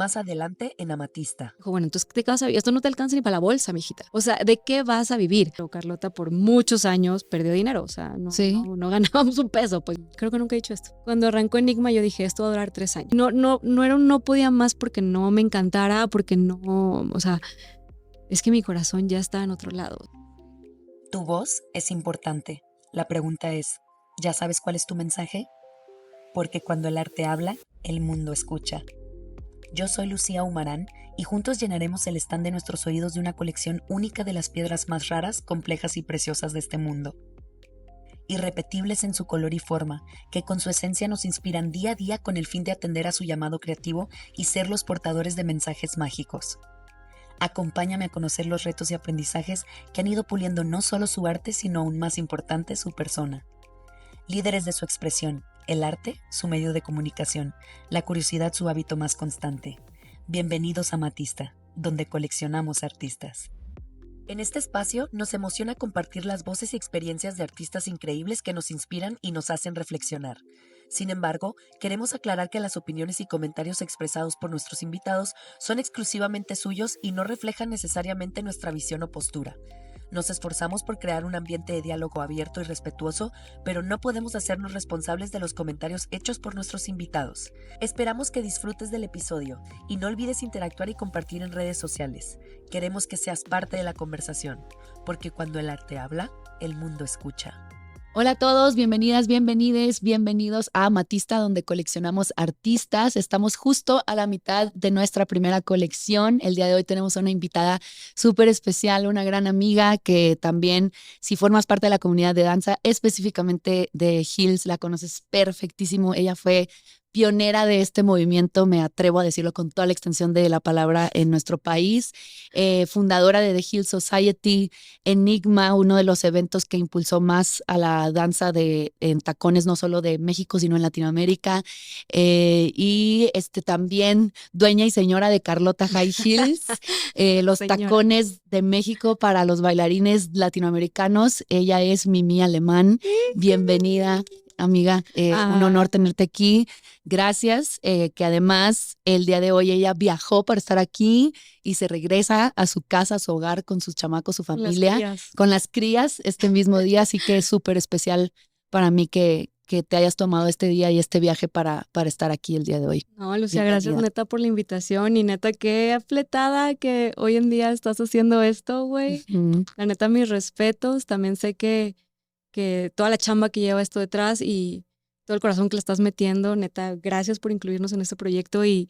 Más adelante en Amatista. Dijo, bueno, entonces, ¿de qué vas a vivir? Esto no te alcanza ni para la bolsa, mijita. O sea, ¿de qué vas a vivir? Pero Carlota por muchos años perdió dinero, o sea, no ganábamos un peso, pues creo que nunca he dicho esto. Cuando arrancó Enigma yo dije, esto va a durar 3 años. No podía más porque no me encantara, porque no, o sea, es que mi corazón ya está en otro lado. Tu voz es importante. La pregunta es, ¿ya sabes cuál es tu mensaje? Porque cuando el arte habla, el mundo escucha. Yo soy Lucía Humarán y juntos llenaremos el stand de nuestros oídos de una colección única de las piedras más raras, complejas y preciosas de este mundo. Irrepetibles en su color y forma, que con su esencia nos inspiran día a día con el fin de atender a su llamado creativo y ser los portadores de mensajes mágicos. Acompáñame a conocer los retos y aprendizajes que han ido puliendo no solo su arte, sino aún más importante, su persona. Líderes de su expresión, el arte, su medio de comunicación, la curiosidad, su hábito más constante. Bienvenidos a Amatista, donde coleccionamos artistas. En este espacio nos emociona compartir las voces y experiencias de artistas increíbles que nos inspiran y nos hacen reflexionar. Sin embargo, queremos aclarar que las opiniones y comentarios expresados por nuestros invitados son exclusivamente suyos y no reflejan necesariamente nuestra visión o postura. Nos esforzamos por crear un ambiente de diálogo abierto y respetuoso, pero no podemos hacernos responsables de los comentarios hechos por nuestros invitados. Esperamos que disfrutes del episodio y no olvides interactuar y compartir en redes sociales. Queremos que seas parte de la conversación, porque cuando el arte habla, el mundo escucha. Hola a todos, bienvenidas, bienvenides, bienvenidos a Amatista, donde coleccionamos artistas. Estamos justo a la mitad de nuestra primera colección. El día de hoy tenemos a una invitada súper especial, una gran amiga que también, si formas parte de la comunidad de danza, específicamente de Hills, la conoces perfectísimo. Ella fue pionera de este movimiento, me atrevo a decirlo con toda la extensión de la palabra en nuestro país, fundadora de The Hill Society, Enigma, uno de los eventos que impulsó más a la danza en tacones, no solo de México, sino en Latinoamérica, y también dueña y señora de Carlota High Heels, los tacones de México para los bailarines latinoamericanos. Ella es Mimi Alemán, bienvenida. Amiga, un honor tenerte aquí. Gracias, que además el día de hoy ella viajó para estar aquí y se regresa a su casa, a su hogar, con sus chamacos, su familia, con las crías este mismo día, así que es súper especial para mí que te hayas tomado este día y este viaje para estar aquí el día de hoy. No, Lucía, gracias neta por la invitación y neta qué afletada que hoy en día estás haciendo esto, güey. La neta, mis respetos, también sé que toda la chamba que lleva esto detrás y todo el corazón que le estás metiendo, neta, gracias por incluirnos en este proyecto y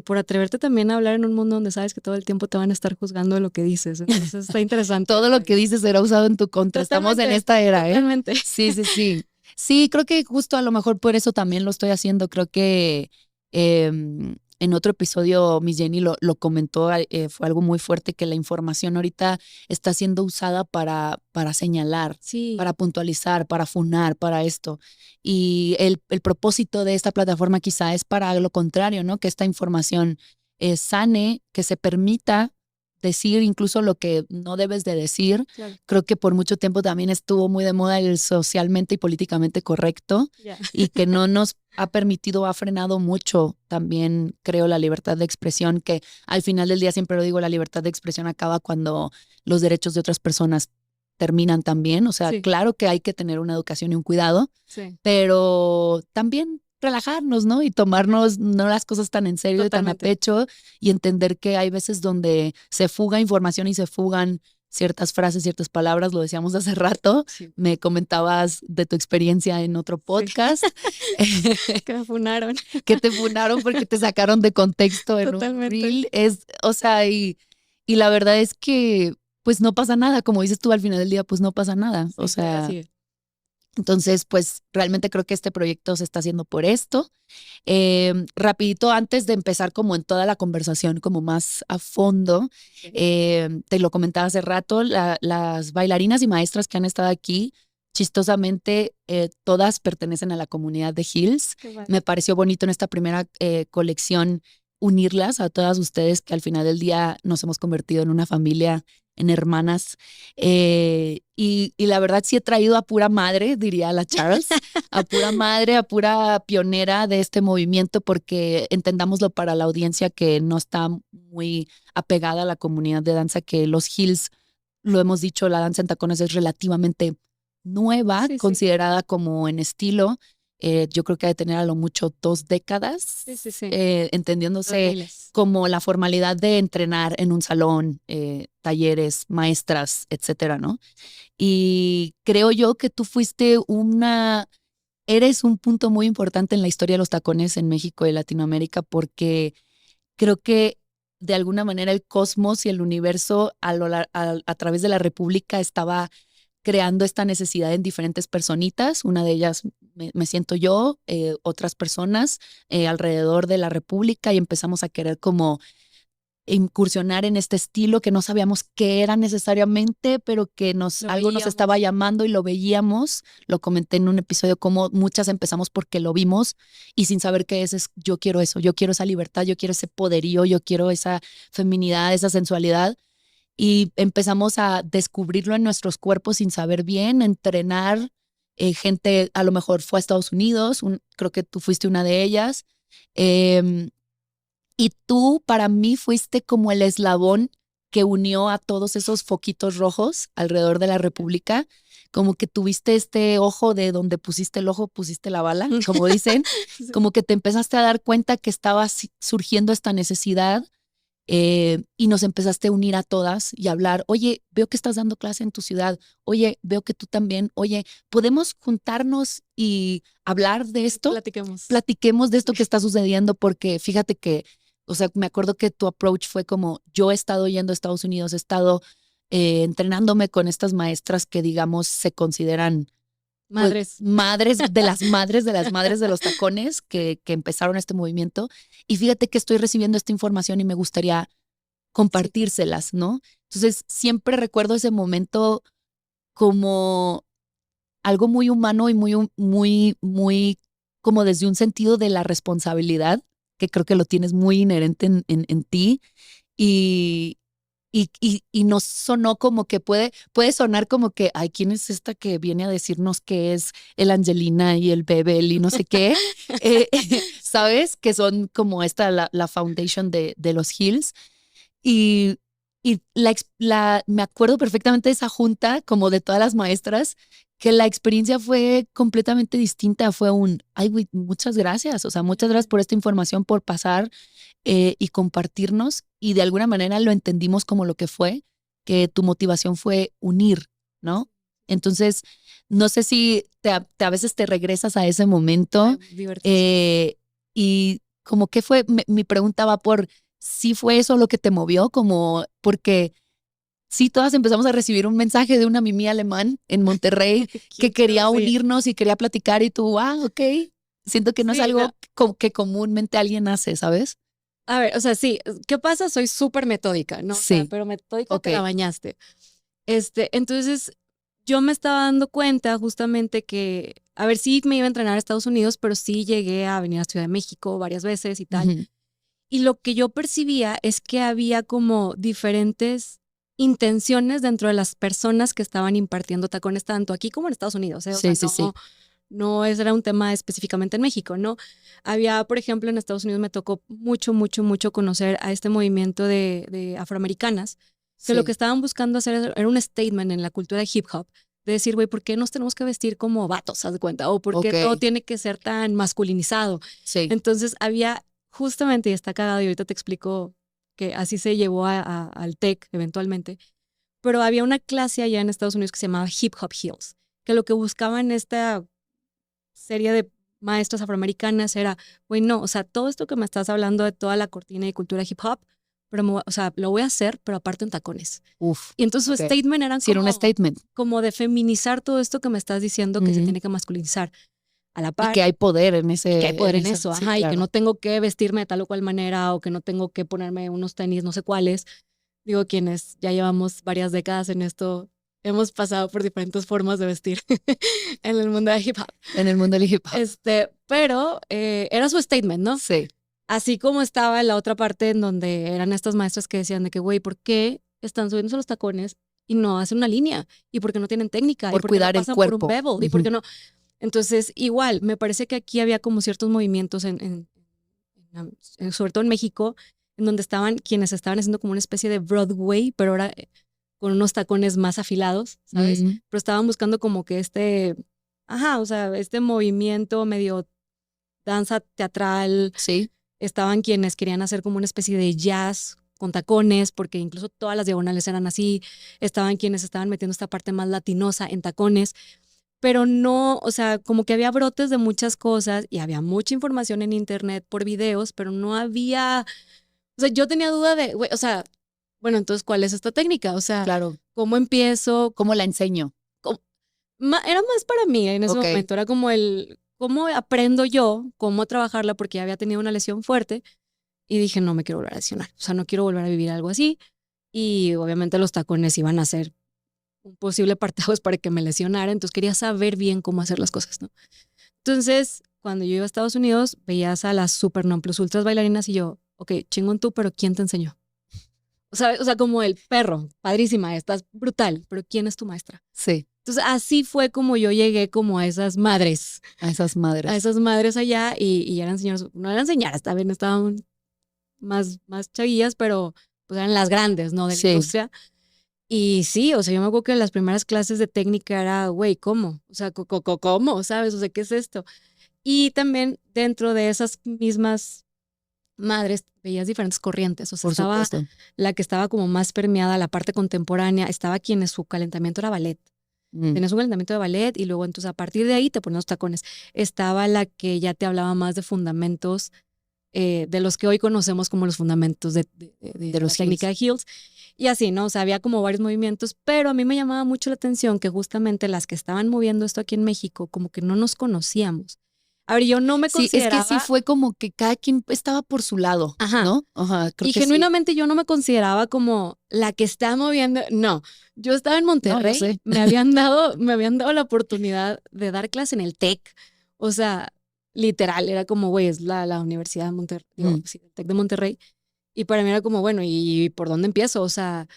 por atreverte también a hablar en un mundo donde sabes que todo el tiempo te van a estar juzgando de lo que dices. Entonces está interesante. Todo lo que dices será usado en tu contra. Estamos en esta era, ¿eh? Totalmente. Sí, sí, sí. Sí, creo que justo a lo mejor por eso también lo estoy haciendo. Creo que en otro episodio Miss Jenny lo comentó, fue algo muy fuerte, que la información ahorita está siendo usada para señalar, para puntualizar, para funar, para esto. Y el propósito de esta plataforma quizá es para lo contrario, ¿no? Que esta información sane, que se permita decir incluso lo que no debes de decir. Claro. Creo que por mucho tiempo también estuvo muy de moda el socialmente y políticamente correcto, y que no nos ha permitido, ha frenado mucho también, creo, la libertad de expresión, que al final del día, siempre lo digo, la libertad de expresión acaba cuando los derechos de otras personas terminan también. O sea, claro que hay que tener una educación y un cuidado, pero también relajarnos, ¿no? Y tomarnos no las cosas tan en serio y tan a pecho, y entender que hay veces donde se fuga información y se fugan ciertas frases, ciertas palabras. Lo decíamos hace rato, me comentabas de tu experiencia en otro podcast. Que me funaron. Que te funaron porque te sacaron de contexto en un reel. O sea, y la verdad es que pues no pasa nada, como dices tú, al final del día pues no pasa nada. O sea, así es. Entonces, pues realmente creo que este proyecto se está haciendo por esto. Rapidito, antes de empezar como en toda la conversación, como más a fondo, te lo comentaba hace rato, las bailarinas y maestras que han estado aquí, chistosamente, todas pertenecen a la comunidad de Hills. Me pareció bonito en esta primera colección unirlas a todas ustedes, que al final del día nos hemos convertido en una familia en hermanas. Y la verdad sí he traído a pura madre, diría la Charles, a pura madre, a pura pionera de este movimiento, porque entendámoslo para la audiencia que no está muy apegada a la comunidad de danza, que los Hills, lo hemos dicho, la danza en tacones es relativamente nueva, Sí, sí. considerada como en estilo. Yo creo que ha de tener a lo mucho 2 décadas, Sí. entendiéndose 2000. como la formalidad de entrenar en un salón, talleres, maestras, etcétera, ¿no? Y creo yo que tú eres un punto muy importante en la historia de los tacones en México y Latinoamérica, porque creo que de alguna manera el cosmos y el universo a través de la República estaba creando esta necesidad en diferentes personitas. Una de ellas me siento yo, otras personas alrededor de la República, y empezamos a querer como incursionar en este estilo que no sabíamos qué era necesariamente, pero que algo nos estaba llamando y lo veíamos. Lo comenté en un episodio, como muchas empezamos porque lo vimos y sin saber qué es yo quiero eso, yo quiero esa libertad, yo quiero ese poderío, yo quiero esa feminidad, esa sensualidad. Y empezamos a descubrirlo en nuestros cuerpos sin saber bien, entrenar. Gente a lo mejor fue a Estados Unidos, creo que tú fuiste una de ellas. Y tú para mí fuiste como el eslabón que unió a todos esos foquitos rojos alrededor de la República, como que tuviste este ojo de donde pusiste el ojo, pusiste la bala, como dicen, como que te empezaste a dar cuenta que estaba surgiendo esta necesidad. Y nos empezaste a unir a todas y a hablar. Oye, veo que estás dando clase en tu ciudad. Oye, veo que tú también. Oye, ¿podemos juntarnos y hablar de esto? Platiquemos de esto que está sucediendo, porque fíjate que, o sea, me acuerdo que tu approach fue como, yo he estado yendo a Estados Unidos, he estado entrenándome con estas maestras que, digamos, se consideran madres. Pues, madres de las madres de las madres de los tacones que empezaron este movimiento. Y fíjate que estoy recibiendo esta información y me gustaría compartírselas, ¿no? Entonces, siempre recuerdo ese momento como algo muy humano y muy como desde un sentido de la responsabilidad, que creo que lo tienes muy inherente en ti. Y nos sonó como que puede sonar como que, ay, ¿quién es esta que viene a decirnos que es el Angelina y el Bebel y no sé qué? ¿Sabes? Que son como la foundation de los Hills. Y me acuerdo perfectamente de esa junta, como de todas las maestras, que la experiencia fue completamente distinta. Fue ay, güey, muchas gracias. O sea, muchas gracias por esta información, por pasar y compartirnos. Y de alguna manera lo entendimos como lo que fue, que tu motivación fue unir, ¿no? Entonces, no sé si a veces te regresas a ese momento. Y como que fue, mi pregunta va por si fue eso lo que te movió, como porque sí, todas empezamos a recibir un mensaje de una mimi alemán en Monterrey que quería unirnos y quería platicar, y tú, ok. Siento que no es algo que comúnmente alguien hace, ¿sabes? A ver, o sea, sí, ¿qué pasa? Soy súper metódica, ¿no? Sí. O sea, pero metódica te la bañaste. Entonces, yo me estaba dando cuenta justamente que, a ver, sí me iba a entrenar a Estados Unidos, pero sí llegué a venir a Ciudad de México varias veces y tal. Uh-huh. Y lo que yo percibía es que había como diferentes intenciones dentro de las personas que estaban impartiendo tacones, tanto aquí como en Estados Unidos. O sea, no era un tema específicamente en México, ¿no? Había, por ejemplo, en Estados Unidos me tocó mucho conocer a este movimiento de afroamericanas, que lo que estaban buscando hacer era un statement en la cultura de hip hop, de decir, güey, ¿por qué nos tenemos que vestir como vatos, haz de cuenta? O ¿por qué todo tiene que ser tan masculinizado? Sí. Entonces había justamente, y está cagado, y ahorita te explico que así se llevó al TEC eventualmente, pero había una clase allá en Estados Unidos que se llamaba Hip Hop Heels, que lo que buscaban esta serie de maestras afroamericanas era, güey, no, o sea, todo esto que me estás hablando de toda la cortina y cultura hip hop, pero, o sea, lo voy a hacer, pero aparte en tacones. Uf. Y entonces su statement era era un statement. Como de feminizar todo esto que me estás diciendo que se tiene que masculinizar. A la par. Y que hay poder en ese. Que hay poder en eso, sí, ajá, claro. y que no tengo que vestirme de tal o cual manera, o que no tengo que ponerme unos tenis no sé cuáles. Digo, quienes ya llevamos varias décadas en esto, hemos pasado por diferentes formas de vestir en el mundo de hip hop. En el mundo del hip hop. Pero era su statement, ¿no? Sí. Así como estaba en la otra parte en donde eran estas maestras que decían de que, güey, ¿por qué están subiéndose los tacones y no hacen una línea, y porque no tienen técnica, Por y porque cuidar no el pasan por un cuerpo. bevel, y porque no. Entonces, igual, me parece que aquí había como ciertos movimientos sobre todo en México, en donde estaban quienes estaban haciendo como una especie de Broadway, pero ahora con unos tacones más afilados, ¿sabes? Pero estaban buscando como que o sea, este movimiento medio danza teatral. Sí. Estaban quienes querían hacer como una especie de jazz con tacones, porque incluso todas las diagonales eran así. Estaban quienes estaban metiendo esta parte más latinosa en tacones, pero no, o sea, como que había brotes de muchas cosas y había mucha información en internet por videos, pero no había, o sea, yo tenía duda de, güey, o sea, bueno, entonces, ¿cuál es esta técnica? O sea, Claro. ¿cómo empiezo? ¿Cómo la enseño? Era más para mí en ese Ok. momento, era como ¿cómo aprendo yo cómo trabajarla? Porque ya había tenido una lesión fuerte y dije, no me quiero volver a lesionar, o sea, no quiero volver a vivir algo así, y obviamente los tacones iban a ser un posible parteaguas para que me lesionara, entonces quería saber bien cómo hacer las cosas, ¿no? Entonces, cuando yo iba a Estados Unidos, veías a las super non plus ultras bailarinas y yo, ok, chingón tú, pero ¿quién te enseñó? O sea, como el perro, padrísima, estás brutal, pero ¿quién es tu maestra? Sí. Entonces, así fue como yo llegué como a esas madres. A esas madres. A esas madres allá y eran señoras, no eran señoras, también estaban más chavillas, pero pues eran las grandes, ¿no? De la Sí. industria. Y sí, o sea, yo me acuerdo que las primeras clases de técnica era, güey, ¿cómo? O sea, ¿cómo? ¿Sabes? O sea, ¿qué es esto? Y también dentro de esas mismas madres veías diferentes corrientes. O sea, Por estaba supuesto. la que estaba como más permeada, la parte contemporánea, estaba quienes su calentamiento era ballet. Tenías un calentamiento de ballet y luego entonces a partir de ahí te ponías los tacones. Estaba la que ya te hablaba más de fundamentos, de los que hoy conocemos como los fundamentos de los la técnica de heels. Y así, ¿no? O sea, había como varios movimientos, pero a mí me llamaba mucho la atención que justamente las que estaban moviendo esto aquí en México, como que no nos conocíamos. A ver, yo no me Sí, es consideraba... que sí fue como que cada quien estaba por su lado, Ajá. ¿no? Ajá, creo y que genuinamente yo no me consideraba como la que está moviendo. No, yo estaba en Monterrey. No, yo sé. me habían dado la oportunidad de dar clase en el TEC. O sea, literal, era como, güey, es la Universidad de Monterrey, sí, el TEC de Monterrey. Y para mí era como, bueno, ¿y por dónde empiezo? O sea,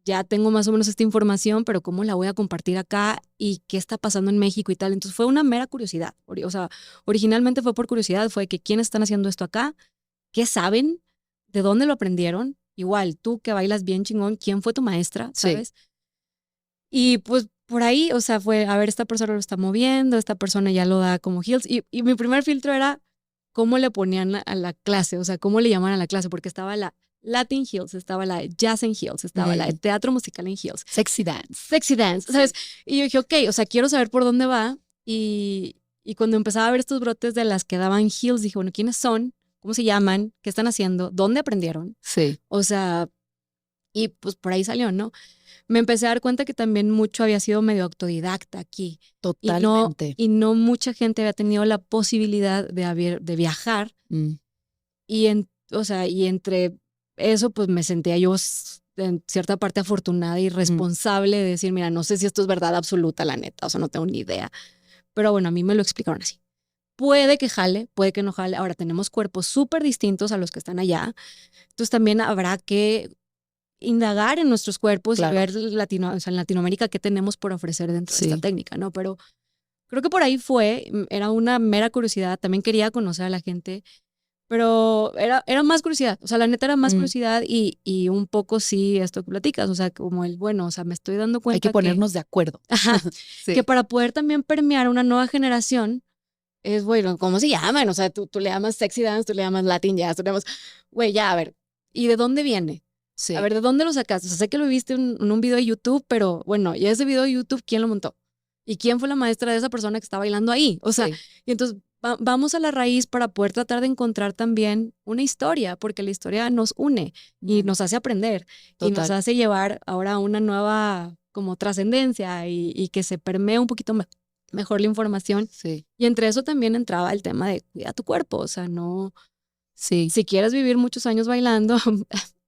ya tengo más o menos esta información, pero ¿cómo la voy a compartir acá? ¿Y qué está pasando en México y tal? Entonces fue una mera curiosidad. O sea, originalmente fue por curiosidad, fue que quiénes están haciendo esto acá, qué saben, de dónde lo aprendieron. Igual, tú que bailas bien chingón, ¿quién fue tu maestra? ¿Sabes? Sí. Y pues por ahí, o sea, fue, a ver, esta persona lo está moviendo, esta persona ya lo da como heels. Y mi primer filtro era cómo le ponían a la clase, o sea, cómo le llaman a la clase, porque estaba la Latin Heels, estaba la Jazz en Heels, estaba la de teatro musical en Heels. Sexy dance. Sexy dance, ¿sabes? Y yo dije, ok, o sea, quiero saber por dónde va. Y cuando empezaba a ver estos brotes de las que daban heels, dije, bueno, ¿quiénes son? ¿Cómo se llaman? ¿Qué están haciendo? ¿Dónde aprendieron? Sí. O sea, y pues por ahí salió, ¿no? Me empecé a dar cuenta que también mucho había sido medio autodidacta aquí. Totalmente. Y no mucha gente había tenido la posibilidad de viajar. O sea, y entre eso, pues me sentía yo en cierta parte afortunada y responsable de decir, mira, no sé si esto es verdad absoluta, la neta, o sea, no tengo ni idea. Pero bueno, a mí me lo explicaron así. Puede que jale, puede que no jale. Ahora, tenemos cuerpos súper distintos a los que están allá. Entonces también habrá que indagar en nuestros cuerpos, claro, y ver en Latinoamérica qué tenemos por ofrecer dentro de esta técnica, ¿no? Pero creo que por ahí era una mera curiosidad. También quería conocer a la gente, pero era más curiosidad. O sea, la neta era más curiosidad y un poco sí esto que platicas. O sea, como o sea, me estoy dando cuenta hay que ponernos de acuerdo. Ajá, sí. Que para poder también permear una nueva generación es, bueno, ¿cómo se llaman? O sea, tú le llamas sexy dance, tú le llamas latin jazz, tú le llamas, güey, ya, a ver, ¿y de dónde viene? Sí. A ver, ¿de dónde lo sacaste? O sea, sé que lo viste en un video de YouTube, pero bueno, ¿y ese video de YouTube quién lo montó? ¿Y quién fue la maestra de esa persona que está bailando ahí? O sea, y entonces vamos a la raíz para poder tratar de encontrar también una historia, porque la historia nos une y nos hace aprender. Total. Y nos hace llevar ahora a una nueva como trascendencia y que se permee un poquito mejor la información. Sí. Y entre eso también entraba el tema de cuida tu cuerpo, o sea, no... Sí. Si quieres vivir muchos años bailando,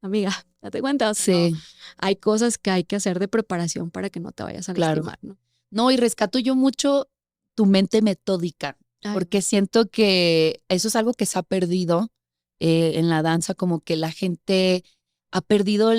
amiga, date cuenta, o sea, no, hay cosas que hay que hacer de preparación para que no te vayas a lastimar, ¿no? No, y rescato yo mucho tu mente metódica, porque siento que eso es algo que se ha perdido en la danza, como que la gente ha perdido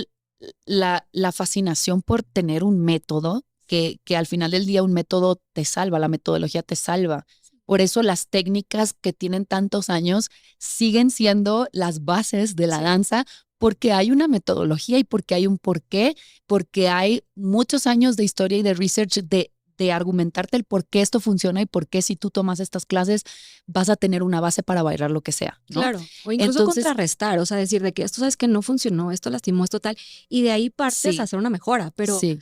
la fascinación por tener un método, que al final del día un método te salva, la metodología te salva. Por eso las técnicas que tienen tantos años siguen siendo las bases de la danza, porque hay una metodología y porque hay un porqué, porque hay muchos años de historia y de research de argumentarte el por qué esto funciona y por qué si tú tomas estas clases vas a tener una base para bailar lo que sea, ¿no? Claro, o incluso Entonces, contrarrestar, o sea, decir de que esto sabes que no funcionó, esto lastimó, esto tal, y de ahí partes sí, a hacer una mejora, pero sí.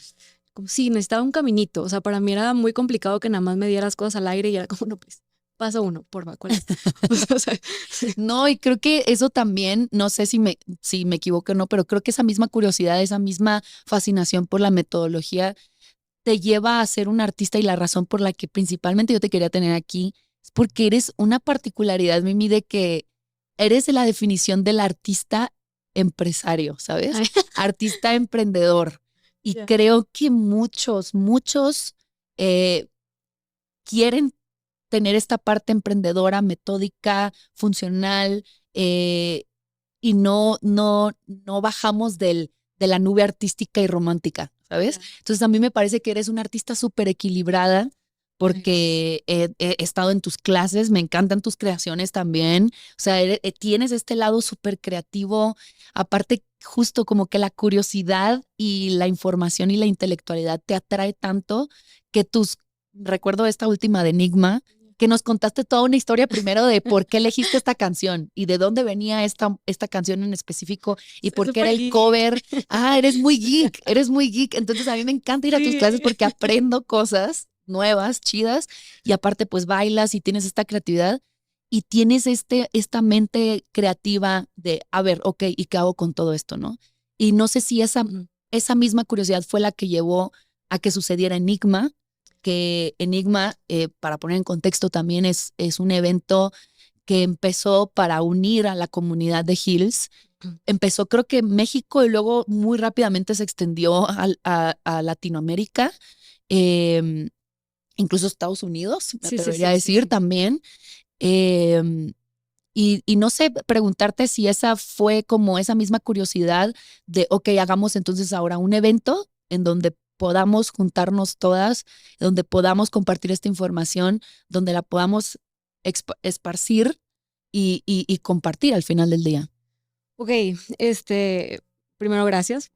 como sí, necesitaba un caminito, o sea, para mí era muy complicado que nada más me dieras cosas al aire y era como, no, pues, paso uno, porfa, ¿cuál es? O sea, No, y creo que eso también, no sé si me equivoco o no, pero creo que esa misma curiosidad, esa misma fascinación por la metodología te lleva a ser un artista, y la razón por la que principalmente yo te quería tener aquí es porque eres una particularidad, Mimi, de que eres la definición del artista empresario, ¿sabes? ay, Artista emprendedor. Y ya. creo que muchos eh, quieren tener esta parte emprendedora, metódica, funcional, y no bajamos de la nube artística y romántica, ¿sabes? Ya. Entonces a mí me parece que eres una artista súper equilibrada porque he estado en tus clases, me encantan tus creaciones también, o sea, tienes este lado súper creativo, aparte justo como que la curiosidad y la información y la intelectualidad te atrae tanto que recuerdo esta última de Enigma, que nos contaste toda una historia primero de por qué elegiste esta canción y de dónde venía esta canción en específico y Soy por qué era súper el geek. cover. Ah, eres muy geek, eres muy geek. Entonces a mí me encanta ir a tus Sí. clases porque aprendo cosas nuevas, chidas, y aparte pues bailas y tienes esta creatividad y tienes esta mente creativa de, a ver, ok, ¿y qué hago con todo esto, no? Y no sé si Ujú. esa misma curiosidad fue la que llevó a que sucediera Enigma, que Enigma, para poner en contexto también, es un evento que empezó para unir a la comunidad de Hills. Empezó creo que en México y luego muy rápidamente se extendió a Latinoamérica, eh, incluso Estados Unidos, me Sí, sí, atrevería a sí, sí, decir sí. también. Eh, y no sé, preguntarte si esa fue como esa misma curiosidad de, ok, hagamos entonces ahora un evento en donde podamos juntarnos todas, donde podamos compartir esta información, donde la podamos esparcir y compartir al final del día. Ok, primero gracias,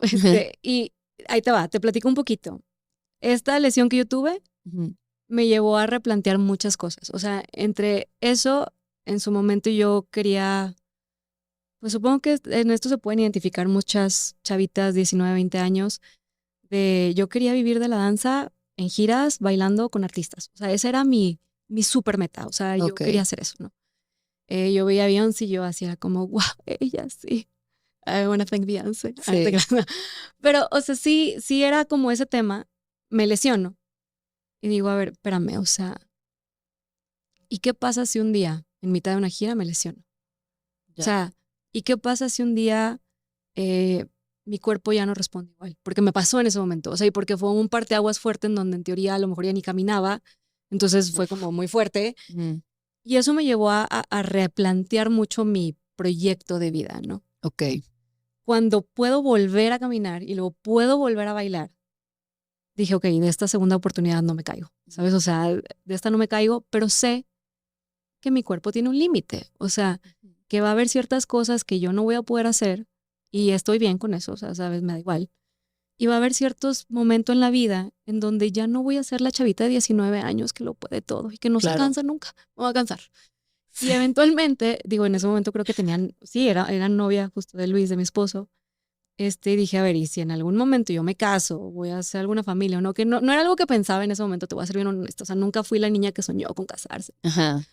y ahí te va, te platico un poquito. Esta lesión que yo tuve Ujú. me llevó a replantear muchas cosas, o sea, entre eso, en su momento yo quería, pues supongo que en esto se pueden identificar muchas chavitas, 19, 20 años, de yo quería vivir de la danza en giras, bailando con artistas. O sea, esa era mi super meta. O sea, yo Ok. quería hacer eso, ¿no? Yo veía a Beyoncé y yo hacía como, wow, ella sí. I wanna thank Beyoncé. Ah, no te Sí. creas. Pero, o sea, sí era como ese tema. Me lesiono. Y digo, a ver, espérame, o sea, ¿y qué pasa si un día, en mitad de una gira, me lesiono? O Ya. sea, ¿y qué pasa si un día eh, mi cuerpo ya no responde igual? Porque me pasó en ese momento, o sea, y porque fue un parteaguas fuerte en donde en teoría a lo mejor ya ni caminaba, entonces fue Uf. como muy fuerte. Mm. Y eso me llevó a replantear mucho mi proyecto de vida, ¿no? Ok. Cuando puedo volver a caminar y luego puedo volver a bailar, dije, ok, de esta segunda oportunidad no me caigo, ¿sabes? O sea, de esta no me caigo, pero sé que mi cuerpo tiene un límite, o sea, que va a haber ciertas cosas que yo no voy a poder hacer y estoy bien con eso, o sea, sabes, me da igual. Y va a haber ciertos momentos en la vida en donde ya no voy a ser la chavita de 19 años que lo puede todo y que no se Claro. cansa nunca, me voy a cansar. Y eventualmente, digo, en ese momento creo que tenían, sí, era novia justo de Luis, de mi esposo. Dije, a ver, y si en algún momento yo me caso, voy a hacer alguna familia o no, que no era algo que pensaba en ese momento, te voy a ser bien honesta, o sea, nunca fui la niña que soñó con casarse. Ajá.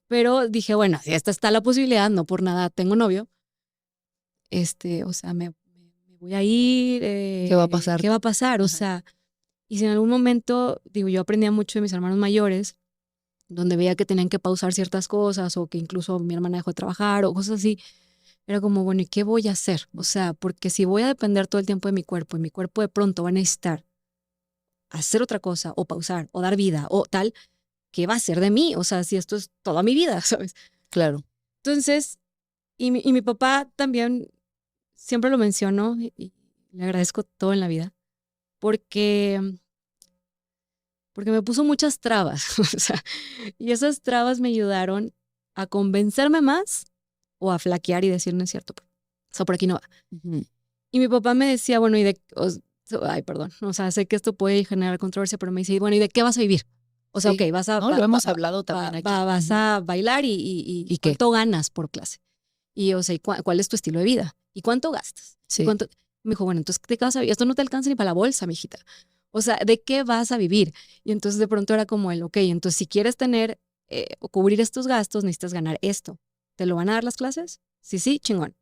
Pero dije, bueno, si esta está la posibilidad, no por nada tengo novio, o sea, me voy a ir, ¿Qué va a pasar? ¿qué va a pasar? O Ajá. sea, y si en algún momento, digo, yo aprendía mucho de mis hermanos mayores, donde veía que tenían que pausar ciertas cosas o que incluso mi hermana dejó de trabajar o cosas así, era como, bueno, ¿y qué voy a hacer? O sea, porque si voy a depender todo el tiempo de mi cuerpo y mi cuerpo de pronto va a necesitar hacer otra cosa o pausar o dar vida o tal, ¿qué va a ser de mí? O sea, si esto es toda mi vida, ¿sabes? Claro. Entonces, y mi papá también siempre lo mencionó y le agradezco todo en la vida, porque me puso muchas trabas. O sea, y esas trabas me ayudaron a convencerme más o a flaquear y decir, no es cierto, o sea, por aquí no va. Ujú. Y mi papá me decía, bueno, ay, perdón, o sea, sé que esto puede generar controversia, pero me dice, bueno, ¿y de qué vas a vivir? O sea, Sí. ok, vas a, No, lo hemos hablado también aquí. vas Ujú. a bailar ¿Y qué? ¿cuánto ganas por clase? Y, o sea, ¿cuál es tu estilo de vida? ¿Y cuánto gastas? ¿Y Sí. cuánto? Me dijo, bueno, entonces, ¿de qué vas a vivir? Esto no te alcanza ni para la bolsa, mijita. O sea, ¿de qué vas a vivir? Y entonces de pronto era como ok, entonces si quieres tener o cubrir estos gastos, necesitas ganar esto. ¿Te lo van a dar las clases? Sí, sí, chingón.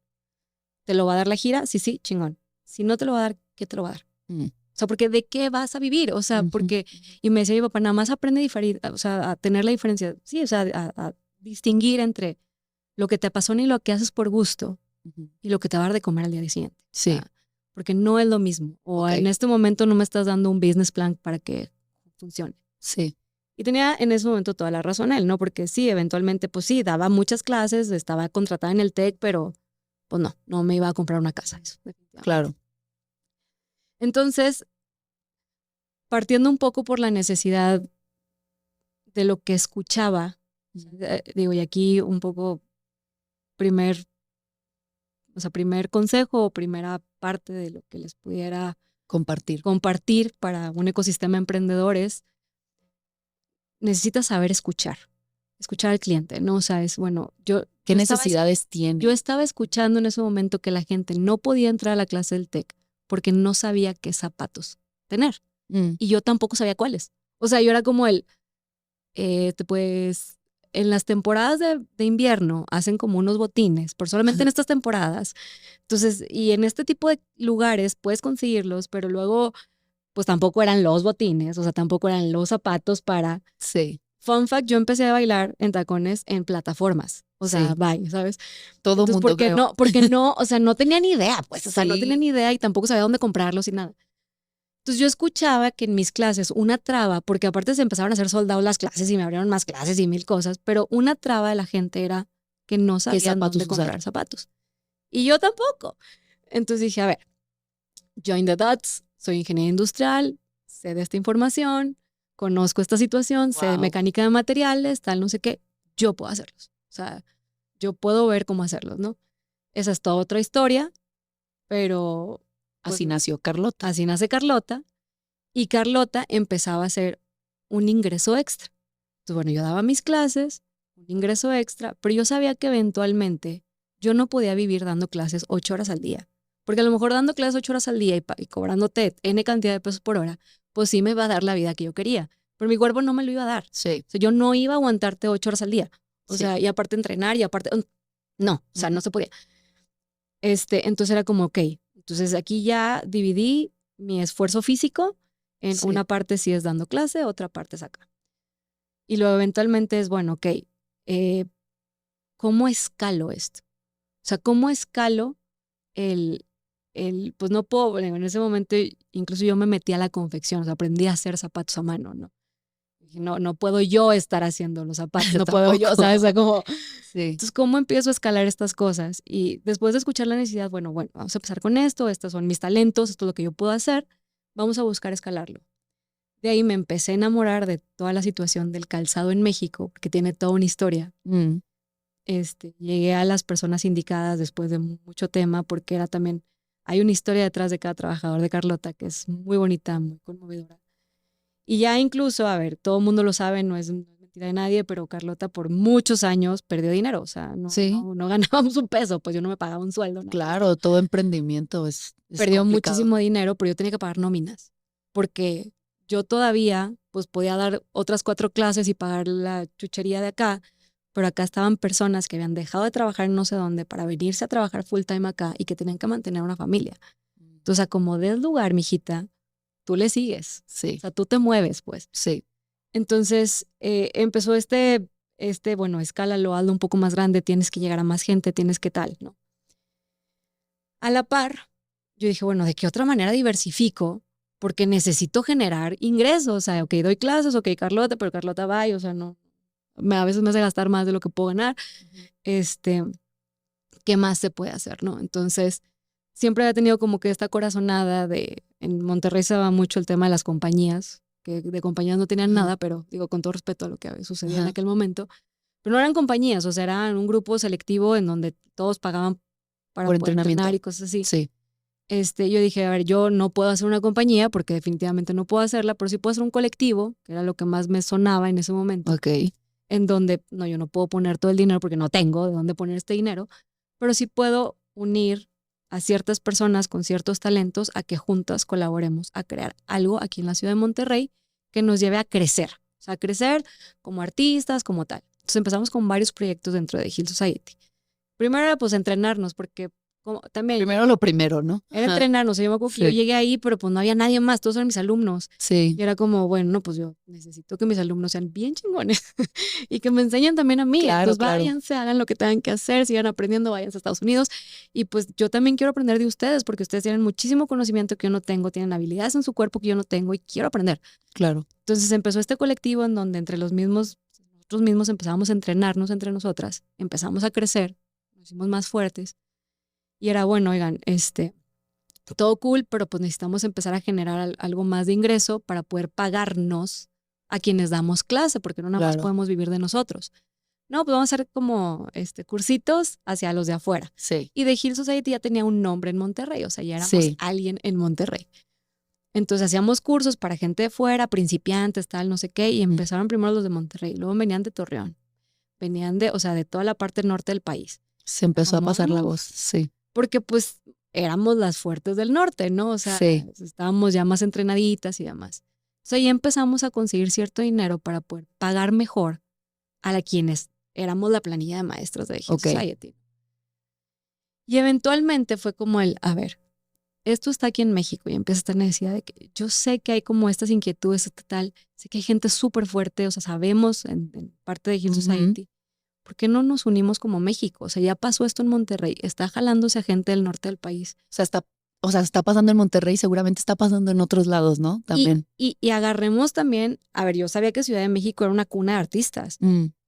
¿Te lo va a dar la gira? Sí, sí, chingón. Si no te lo va a dar, ¿qué te lo va a dar? Mm. O sea, porque ¿de qué vas a vivir? O sea, Ujú. porque, y me decía mi papá, nada más aprende a diferir, o sea, a tener la diferencia, sí, o sea, a distinguir entre lo que te apasiona y lo que haces por gusto Ujú. y lo que te va a dar de comer al día siguiente. Sí. O sea, porque no es lo mismo. O Ok. en este momento no me estás dando un business plan para que funcione. Sí. Y tenía en ese momento toda la razón él, ¿no? Porque sí, eventualmente, pues sí, daba muchas clases, estaba contratada en el TEC, pero pues no me iba a comprar una casa. Eso, definitivamente. Claro. Entonces, partiendo un poco por la necesidad de lo que escuchaba, digo, y aquí un poco primer consejo o primera parte de lo que les pudiera compartir para un ecosistema de emprendedores, necesitas saber escuchar al cliente, ¿no? O sea, es bueno, ¿Qué necesidades tiene? Yo estaba escuchando en ese momento que la gente no podía entrar a la clase del TEC porque no sabía qué zapatos tener. Y yo tampoco sabía cuáles. O sea, yo era como pues, en las temporadas de invierno hacen como unos botines, por solamente en estas temporadas. Entonces, y en este tipo de lugares puedes conseguirlos, pero luego, pues tampoco eran los botines, o sea, tampoco eran los zapatos para... Sí. Fun fact, yo empecé a bailar en tacones en plataformas. O sea, Sí. bye, ¿sabes? Todo Entonces, mundo porque no, o sea, no tenía ni idea, pues, o sea, no Sí. tenía ni idea y tampoco sabía dónde comprarlos y nada. Entonces yo escuchaba que en mis clases una traba, porque aparte se empezaron a hacer soldados las clases y me abrieron más clases y mil cosas, pero una traba de la gente era que no sabían dónde comprar zapatos. Y yo tampoco. Entonces dije, a ver, join the dots, soy ingeniera industrial, sé de esta información, conozco esta situación, sé de mecánica de materiales, tal, no sé qué, yo puedo hacerlos. O sea, yo puedo ver cómo hacerlos, ¿no? Esa es toda otra historia, pero... pues, así nació Carlota. Así nace Carlota. Y Carlota empezaba a hacer un ingreso extra. Entonces, bueno, yo daba mis clases, un ingreso extra, pero yo sabía que eventualmente yo no podía vivir dando clases 8 horas al día. Porque a lo mejor dando clases 8 horas al día y cobrándote N cantidad de pesos por hora, pues sí me iba a dar la vida que yo quería. Pero mi cuerpo no me lo iba a dar. Sí. O sea, yo no iba a aguantarte 8 horas al día. O Sí. sea, y aparte entrenar y aparte... No, o sea, no se podía. Entonces era como, ok, entonces aquí ya dividí mi esfuerzo físico en Sí. una parte sí es dando clase, otra parte es acá. Y luego eventualmente es, bueno, ok, ¿cómo escalo esto? O sea, ¿cómo escalo pues no puedo, bueno, en ese momento incluso yo me metí a la confección, o sea, aprendí a hacer zapatos a mano, ¿no? No puedo yo estar haciendo los zapatos, no puedo yo, ¿sabes? O sea, como... Sí. Entonces, ¿cómo empiezo a escalar estas cosas? Y después de escuchar la necesidad, bueno, vamos a empezar con esto, estos son mis talentos, esto es lo que yo puedo hacer, vamos a buscar escalarlo. De ahí me empecé a enamorar de toda la situación del calzado en México, porque tiene toda una historia. Llegué a las personas indicadas después de mucho tema, porque era también, hay una historia detrás de cada trabajador de Carlota que es muy bonita, muy conmovedora. Y ya incluso, a ver, todo el mundo lo sabe, no es mentira de nadie, pero Carlota por muchos años perdió dinero, o sea, no ganábamos un peso, pues yo no me pagaba un sueldo. Claro, todo emprendimiento es perdió complicado. Muchísimo dinero, pero yo tenía que pagar nóminas, porque yo todavía pues podía dar otras 4 clases y pagar la chuchería de acá, pero acá estaban personas que habían dejado de trabajar en no sé dónde para venirse a trabajar full time acá y que tenían que mantener una familia. Entonces, acomodé el lugar, mijita, tú le sigues. Sí. O sea, tú te mueves, pues. Sí. Entonces, empezó bueno, escálalo, hazlo un poco más grande, tienes que llegar a más gente, tienes que tal, ¿no? A la par, yo dije, bueno, ¿de qué otra manera diversifico? Porque necesito generar ingresos. O sea, ok, doy clases, ok, Carlota, pero Carlota va y, o sea, no, a veces me hace gastar más de lo que puedo ganar. ¿Qué más se puede hacer, no? Entonces, siempre había tenido como que esta corazonada de, en Monterrey se daba mucho el tema de las compañías, que de compañías no tenían nada, pero digo, con todo respeto a lo que sucedía en aquel momento, pero no eran compañías, o sea, eran un grupo selectivo en donde todos pagaban para por poder entrenar y cosas así. Sí. Yo dije, a ver, yo no puedo hacer una compañía porque definitivamente no puedo hacerla, pero sí puedo hacer un colectivo, que era lo que más me sonaba en ese momento. Ok. En donde, no, yo no puedo poner todo el dinero porque no tengo de dónde poner este dinero, pero sí puedo unir a ciertas personas con ciertos talentos a que juntas colaboremos a crear algo aquí en la ciudad de Monterrey que nos lleve a crecer. O sea, a crecer como artistas, como tal. Entonces empezamos con varios proyectos dentro de Hill Society. Primero era pues entrenarnos porque también... Primero lo primero, ¿no? Era entrenarnos. Yo me acuerdo que yo llegué ahí, pero pues no había nadie más, todos eran mis alumnos. Sí. Y era como, bueno, no, pues yo necesito que mis alumnos sean bien chingones y que me enseñen también a mí. Claro, Entonces váyanse, hagan lo que tengan que hacer, sigan aprendiendo, váyanse a Estados Unidos. Y pues yo también quiero aprender de ustedes porque ustedes tienen muchísimo conocimiento que yo no tengo, tienen habilidades en su cuerpo que yo no tengo y quiero aprender. Claro. Entonces empezó este colectivo en donde entre nosotros mismos empezamos a entrenarnos entre nosotras, empezamos a crecer, nos hicimos más fuertes. Y era, bueno, oigan, todo cool, pero pues necesitamos empezar a generar algo más de ingreso para poder pagarnos a quienes damos clase, porque no nada más podemos vivir de nosotros. No, pues vamos a hacer como cursitos hacia los de afuera. Sí. Y The Hill Society ya tenía un nombre en Monterrey, o sea, ya éramos alguien en Monterrey. Entonces hacíamos cursos para gente de fuera, principiantes, tal, no sé qué, y empezaron primero los de Monterrey, luego venían de Torreón, venían de toda la parte norte del país. Se empezó a pasar la voz, sí. Porque pues éramos las fuertes del norte, ¿no? O sea, estábamos ya más entrenaditas y demás. Entonces ahí empezamos a conseguir cierto dinero para poder pagar mejor a quienes éramos la planilla de maestros de Hill Society. Y eventualmente fue como a ver, esto está aquí en México y empieza esta necesidad de que yo sé que hay como estas inquietudes, tal, sé que hay gente súper fuerte, o sea, sabemos en parte de Hill Society. ¿Por qué no nos unimos como México? O sea, ya pasó esto en Monterrey, está jalándose a gente del norte del país. O sea, está pasando en Monterrey, seguramente está pasando en otros lados, ¿no? También. Y agarremos también, a ver, yo sabía que Ciudad de México era una cuna de artistas.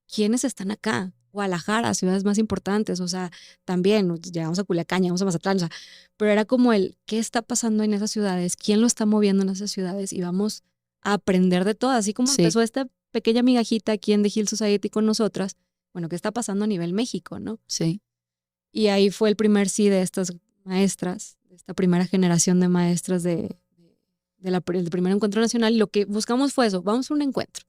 ¿Quiénes están acá? Guadalajara, ciudades más importantes, o sea, también llegamos a Culiacán, llegamos a Mazatlán, o sea, pero era como ¿qué está pasando en esas ciudades? ¿Quién lo está moviendo en esas ciudades? Y vamos a aprender de todo, así como empezó esta pequeña migajita aquí en The Hill Society con nosotras. Bueno, ¿qué está pasando a nivel México, no? Sí. Y ahí fue el primer de estas maestras, de esta primera generación de maestras del primer encuentro nacional. Y lo que buscamos fue eso, vamos a un encuentro.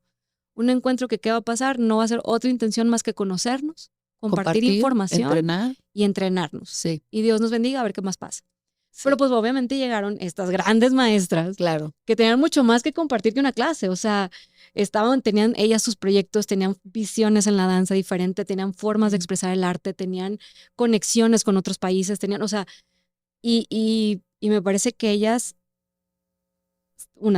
Un encuentro que ¿qué va a pasar? No va a ser otra intención más que conocernos, compartir información y entrenarnos. Sí. Y Dios nos bendiga a ver qué más pasa. Sí. Pero pues obviamente llegaron estas grandes maestras que tenían mucho más que compartir que una clase. O sea, tenían ellas sus proyectos, tenían visiones en la danza diferente, tenían formas de expresar el arte, tenían conexiones con otros países, o sea, y me parece que ellas,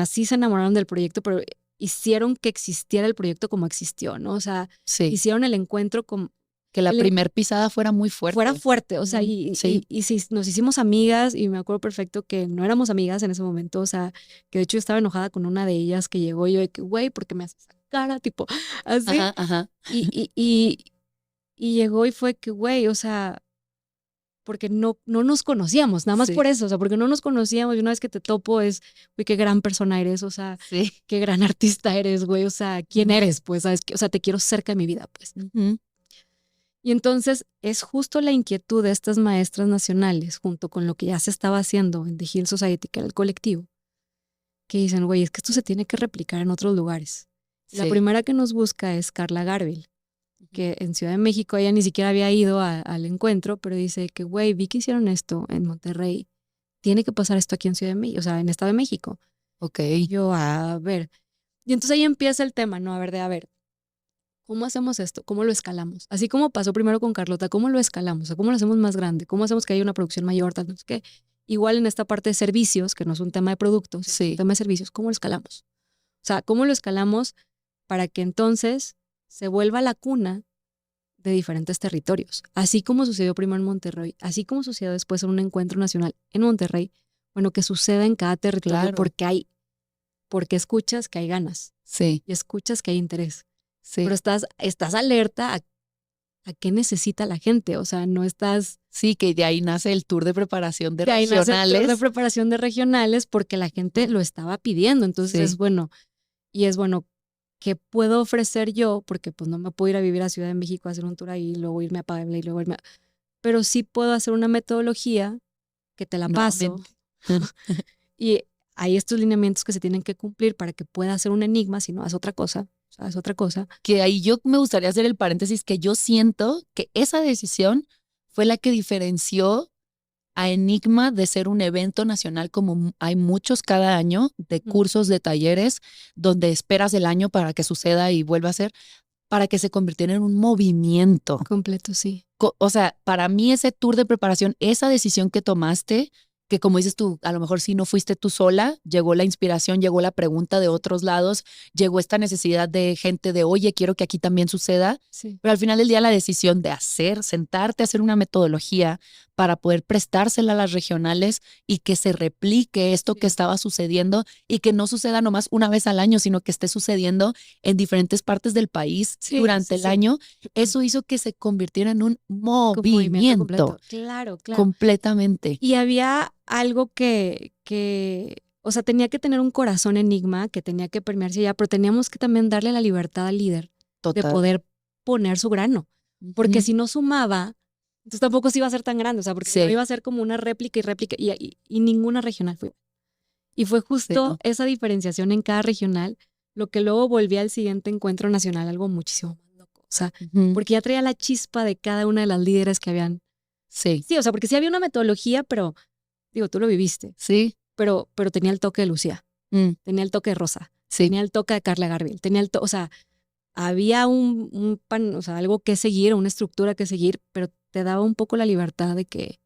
sí se enamoraron del proyecto, pero hicieron que existiera el proyecto como existió, ¿no? O sea, hicieron el encuentro como que la primer pisada fuera muy fuerte. Fuera fuerte, o sea, y nos hicimos amigas y me acuerdo perfecto que no éramos amigas en ese momento, o sea, que de hecho yo estaba enojada con una de ellas que llegó y yo de que, güey, ¿por qué me haces esa cara? Tipo, así. Ajá. Y llegó y fue que, güey, o sea, porque no nos conocíamos, nada más por eso, o sea, porque no nos conocíamos y una vez que te topo es, güey, qué gran persona eres, o sea, qué gran artista eres, güey, o sea, ¿quién eres? Pues, ¿sabes? O sea, te quiero cerca de mi vida, pues. Y entonces es justo la inquietud de estas maestras nacionales, junto con lo que ya se estaba haciendo en The Hill Society, que era el colectivo, que dicen, güey, es que esto se tiene que replicar en otros lugares. La primera que nos busca es Carla Garville, que en Ciudad de México ella ni siquiera había ido al encuentro, pero dice que, güey, vi que hicieron esto en Monterrey, tiene que pasar esto aquí en Ciudad de México, o sea, en Estado de México. Ok. Yo, a ver. Y entonces ahí empieza el tema, ¿no? A ver, ¿cómo hacemos esto? ¿Cómo lo escalamos? Así como pasó primero con Carlota, ¿cómo lo escalamos? O sea, ¿cómo lo hacemos más grande? ¿Cómo hacemos que haya una producción mayor? Tal, no sé qué. Igual en esta parte de servicios, que no es un tema de productos, es un tema de servicios, ¿cómo lo escalamos? O sea, ¿cómo lo escalamos para que entonces se vuelva la cuna de diferentes territorios? Así como sucedió primero en Monterrey, así como sucedió después en un encuentro nacional en Monterrey, bueno, que suceda en cada territorio porque escuchas que hay ganas y escuchas que hay interés. Pero estás alerta a qué necesita la gente. O sea, no estás... Sí, que de ahí nace el tour de preparación de ahí nace el regionales. tour de preparación de regionales porque la gente lo estaba pidiendo. Entonces Sí. es bueno, ¿qué puedo ofrecer yo? Porque pues no me puedo ir a vivir a Ciudad de México a hacer un tour ahí, y luego irme a Puebla y luego irme a... Pero sí puedo hacer una metodología que te la paso y hay estos lineamientos que se tienen que cumplir para que pueda hacer un enigma, si no es otra cosa. O sea, es otra cosa. Que ahí yo me gustaría hacer el paréntesis que yo siento que esa decisión fue la que diferenció a Enigma de ser un evento nacional como hay muchos cada año, de cursos, de talleres, donde esperas el año para que suceda y vuelva a ser, para que se convirtiera en un movimiento. Completo, sí. O sea, para mí ese tour de preparación, esa decisión que tomaste, que como dices tú, a lo mejor si no fuiste tú sola, llegó la inspiración, llegó la pregunta de otros lados, llegó esta necesidad de gente de, oye, quiero que aquí también suceda. Sí. Pero al final del día la decisión de sentarte a hacer una metodología para poder prestársela a las regionales y que se replique esto que estaba sucediendo y que no suceda nomás una vez al año, sino que esté sucediendo en diferentes partes del país durante el año, eso hizo que se convirtiera en un movimiento completo. Claro. Completamente. Y había algo que, o sea, tenía que tener un corazón enigma, que tenía que permearse ya, pero teníamos que también darle la libertad al líder de poder poner su grano. Porque si no sumaba, entonces tampoco se iba a ser tan grande, o sea, porque no iba a ser como una réplica y ninguna regional fue. Y fue justo esa diferenciación en cada regional lo que luego volvía al siguiente encuentro nacional algo muchísimo más loco. O sea, porque ya traía la chispa de cada una de las líderes que habían. Sí, o sea, porque sí había una metodología, pero, digo, tú lo viviste. Sí. Pero tenía el toque de Lucía, tenía el toque de Rosa, tenía el toque de Carla Garfield, o sea, había un pan, o sea, algo que seguir, una estructura que seguir, pero te daba un poco la libertad de que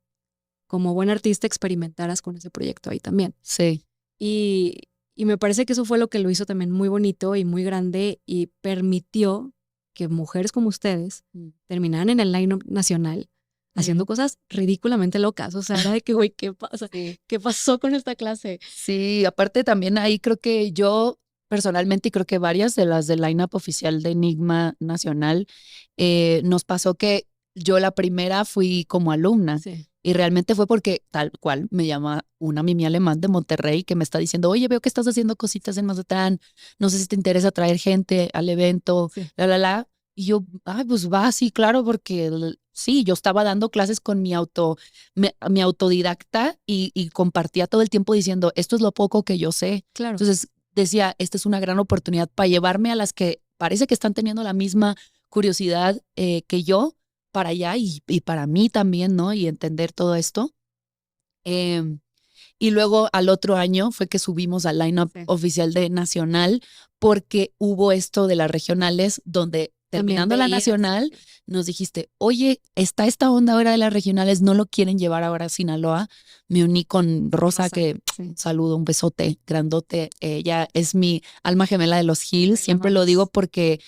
como buen artista experimentaras con ese proyecto ahí también. Sí. Y me parece que eso fue lo que lo hizo también muy bonito y muy grande y permitió que mujeres como ustedes terminaran en el line-up nacional haciendo cosas ridículamente locas. O sea, era de que, güey, ¿qué pasa? ¿Qué pasó con esta clase? Sí, aparte también ahí creo que yo personalmente y creo que varias de las del line-up oficial de Enigma Nacional, nos pasó que yo la primera fui como alumna. Sí. Y realmente fue porque tal cual me llama una Mimi Alemán de Monterrey que me está diciendo, oye, veo que estás haciendo cositas en Mazatlán, no sé si te interesa traer gente al evento, Y yo, ay, pues va, sí, claro, porque sí, yo estaba dando clases con mi autodidacta y compartía todo el tiempo diciendo, esto es lo poco que yo sé. Claro. Entonces decía, esta es una gran oportunidad para llevarme a las que parece que están teniendo la misma curiosidad que yo para allá y para mí también, ¿no? Y entender todo esto. Y luego al otro año fue que subimos al line-up oficial de Nacional porque hubo esto de las regionales donde terminando la nacional nos dijiste, oye, está esta onda ahora de las regionales, no lo quieren llevar ahora a Sinaloa. Me uní con Rosa, que saludo, un besote grandote. Ella es mi alma gemela de los Hills, siempre lo digo porque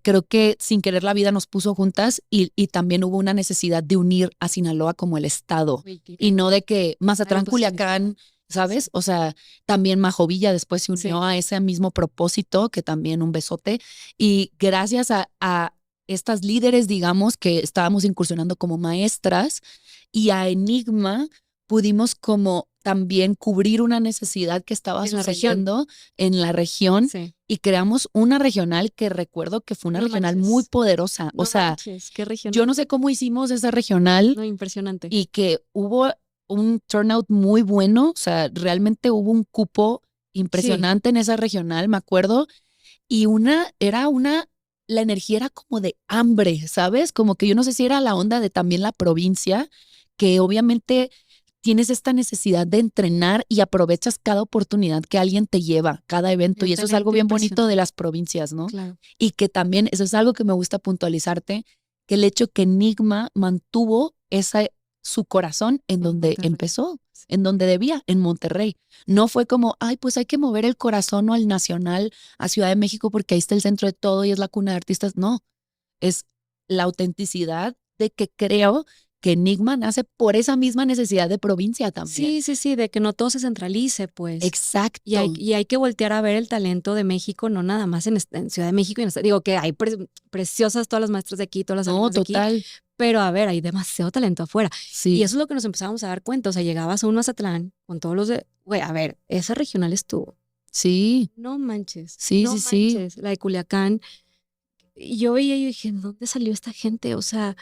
creo que sin querer la vida nos puso juntas y también hubo una necesidad de unir a Sinaloa como el estado y no de que Mazatlán, Culiacán, ¿sabes? O sea, también Majovilla después se unió a ese mismo propósito, que también un besote. Y gracias a estas líderes, digamos, que estábamos incursionando como maestras y a Enigma pudimos como también cubrir una necesidad que estaba sucediendo en la región y creamos una regional que recuerdo que fue una regional muy poderosa. O sea, yo no sé cómo hicimos esa regional. No, impresionante. Y que hubo un turnout muy bueno, o sea, realmente hubo un cupo impresionante en esa regional, me acuerdo, y la energía era como de hambre, ¿sabes? Como que yo no sé si era la onda de también la provincia, que obviamente tienes esta necesidad de entrenar y aprovechas cada oportunidad que alguien te lleva, cada evento, y eso es algo bien bonito de las provincias, ¿no? Claro. Y que también, eso es algo que me gusta puntualizarte, que el hecho que Enigma mantuvo su corazón en donde empezó, en donde debía, en Monterrey. No fue como, ay, pues hay que mover el corazón o al nacional a Ciudad de México porque ahí está el centro de todo y es la cuna de artistas. No, es la autenticidad de que creo que Enigma nace por esa misma necesidad de provincia también. Sí, de que no todo se centralice, pues. Exacto. Y hay que voltear a ver el talento de México, no nada más en Ciudad de México. Digo que hay preciosas todas las maestras de aquí, todas las alumnas de aquí. Total. Pero a ver, hay demasiado talento afuera. Sí. Y eso es lo que nos empezamos a dar cuenta. O sea, llegabas a un Mazatlán con todos los de... Güey, a ver, esa regional estuvo. Sí. No manches. Sí, no sí, manches. La de Culiacán. Y yo veía y yo dije, ¿de dónde salió esta gente? O sea,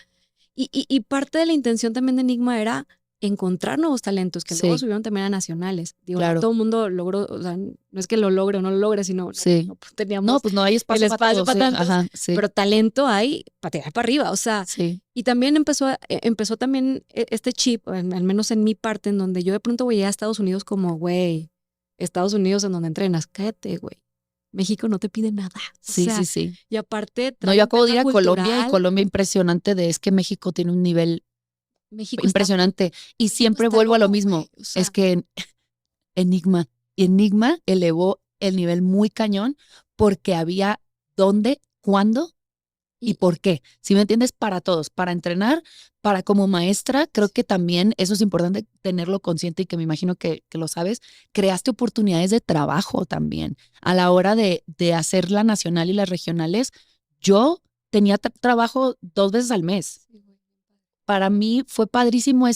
y parte de la intención también de Enigma era encontrar nuevos talentos que luego subieron también a nacionales. Digo, Claro. no todo el mundo logró, o sea, no es que lo logre o no lo logre, sino Sí. no, pues teníamos No, pues no hay espacio el espacio para todos, tantos, Ajá, sí. pero talento hay para tirar para arriba, o sea. Sí. Y también empezó también este chip, al menos en mi parte, en donde yo de pronto voy a Estados Unidos como, güey, Estados Unidos en donde entrenas, cállate, güey. México no te pide nada. Sí, sí. Y aparte... No, yo acabo de ir a cultural. Colombia y Colombia impresionante es que México tiene un nivel impresionante. Y siempre vuelvo a lo mismo. Wey, o sea, es que Enigma elevó el nivel muy cañón porque había dónde, cuándo y por qué. ¿Sí me entiendes? Para todos, para entrenar, para como maestra, creo que también eso es importante tenerlo consciente y que me imagino que lo sabes. Creaste oportunidades de trabajo también. A la hora de hacer la nacional y las regionales, yo tenía trabajo 2 veces al mes. Para mí fue padrísimo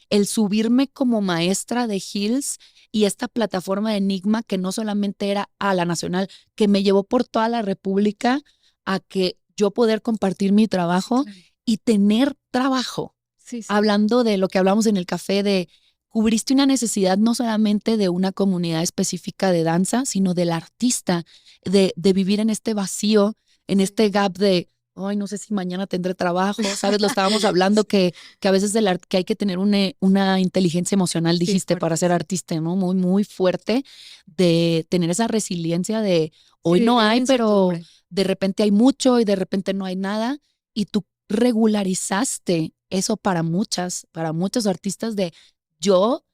el subirme como maestra de Hills y esta plataforma de Enigma que no solamente era a la nacional, que me llevó por toda la República a que yo poder compartir mi trabajo y tener trabajo. Sí. Hablando de lo que hablamos en el café, de cubriste una necesidad no solamente de una comunidad específica de danza, sino del artista, de vivir en este vacío, en este gap de ay, no sé si mañana tendré trabajo, ¿sabes? Lo estábamos hablando que a veces que hay que tener una inteligencia emocional, dijiste, para ser artista, ¿no? Muy, muy fuerte, de tener esa resiliencia de hoy no hay, pero de repente hay mucho y de repente no hay nada. Y tú regularizaste eso para muchos artistas de yo,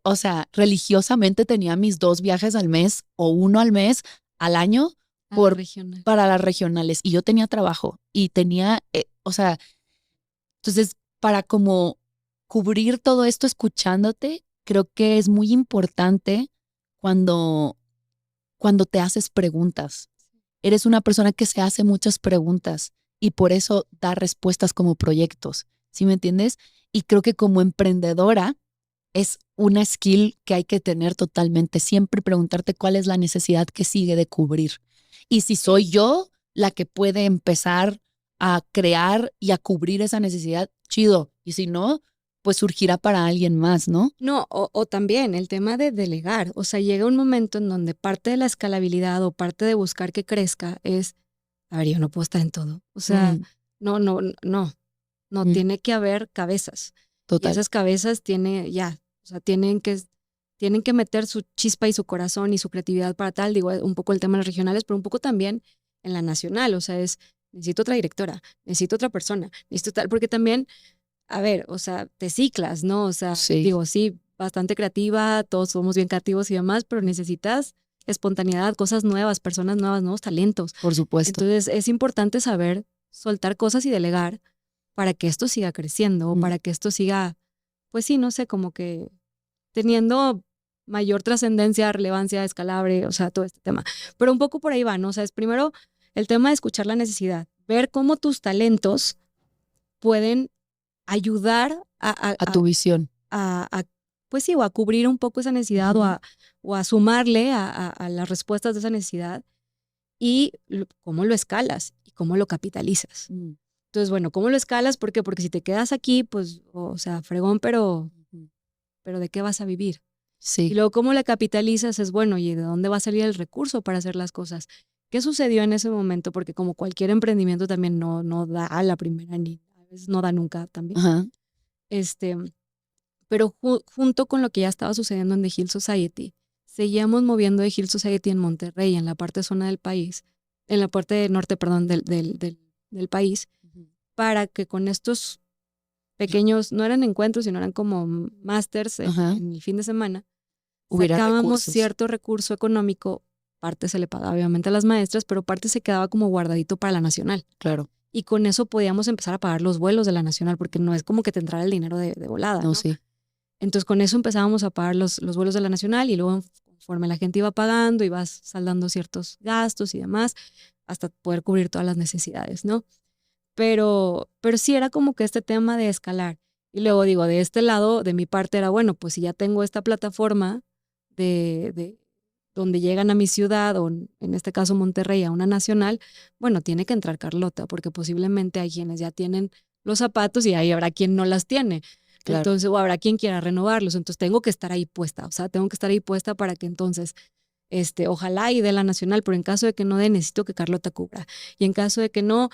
o sea, religiosamente tenía mis 2 viajes al mes o 1 al mes al año para las regionales y yo tenía trabajo y tenía, o sea, entonces para como cubrir todo esto escuchándote, creo que es muy importante cuando te haces preguntas. Eres una persona que se hace muchas preguntas y por eso da respuestas como proyectos, ¿sí me entiendes? Y creo que como emprendedora es una skill que hay que tener totalmente, siempre preguntarte cuál es la necesidad que sigue de cubrir. Y si soy yo la que puede empezar a crear y a cubrir esa necesidad, chido. Y si no, pues surgirá para alguien más, ¿no? No, o también el tema de delegar. O sea, llega un momento en donde parte de la escalabilidad o parte de buscar que crezca es, a ver, yo no puedo estar en todo. O sea, no, tiene que haber cabezas. Total. Y esas cabezas tienen que meter su chispa y su corazón y su creatividad para tal, digo, un poco el tema de las regionales, pero un poco también en la nacional, o sea, necesito otra directora, necesito otra persona, necesito tal, porque también, a ver, o sea, te ciclas, ¿no? O sea, digo, sí, bastante creativa, todos somos bien creativos y demás, pero necesitas espontaneidad, cosas nuevas, personas nuevas, nuevos talentos. Por supuesto. Entonces, es importante saber soltar cosas y delegar para que esto siga creciendo o para que esto siga, pues sí, no sé, como que teniendo mayor trascendencia, relevancia, escalable, o sea, todo este tema. Pero un poco por ahí va, ¿no? O sea, es primero el tema de escuchar la necesidad, ver cómo tus talentos pueden ayudar a tu visión. Pues sí, o a cubrir un poco esa necesidad o a sumarle a las respuestas de esa necesidad y cómo lo escalas y cómo lo capitalizas. Entonces, bueno, ¿cómo lo escalas? ¿Por qué? Porque si te quedas aquí, pues, o sea, fregón, pero ¿de qué vas a vivir? Sí. Y luego, ¿cómo la capitalizas? Es bueno, ¿y de dónde va a salir el recurso para hacer las cosas? ¿Qué sucedió en ese momento? Porque como cualquier emprendimiento también no da a la primera, ni a veces no da nunca también. Ajá. Pero junto con lo que ya estaba sucediendo en The Hill Society, seguíamos moviendo The Hill Society en Monterrey, en la parte zona del país, en la parte norte, perdón, del país, para que con estos pequeños, no eran encuentros, sino eran como másters en el fin de semana, sacábamos cierto recurso económico, parte se le pagaba obviamente a las maestras, pero parte se quedaba como guardadito para la nacional. Claro. y con eso podíamos empezar a pagar los vuelos de la Nacional, porque no es como que te entrara el dinero de volada, No, ¿no? sí. Entonces con eso empezábamos a pagar los vuelos de la Nacional y luego conforme la gente iba pagando, ibas saldando ciertos gastos y demás hasta poder cubrir todas las necesidades, ¿no? Pero sí era como que este tema de escalar. Y luego digo, de este lado, de mi parte era, bueno, pues si ya tengo esta plataforma de donde llegan a mi ciudad o en este caso Monterrey a una nacional, bueno, tiene que entrar Carlota porque posiblemente hay quienes ya tienen los zapatos y ahí habrá quien no las tiene. Claro. Entonces, o habrá quien quiera renovarlos. Entonces tengo que estar ahí puesta, o sea, tengo que estar ahí puesta para que entonces, ojalá y dé la nacional, pero en caso de que no dé, necesito que Carlota cubra. Y en caso de que no,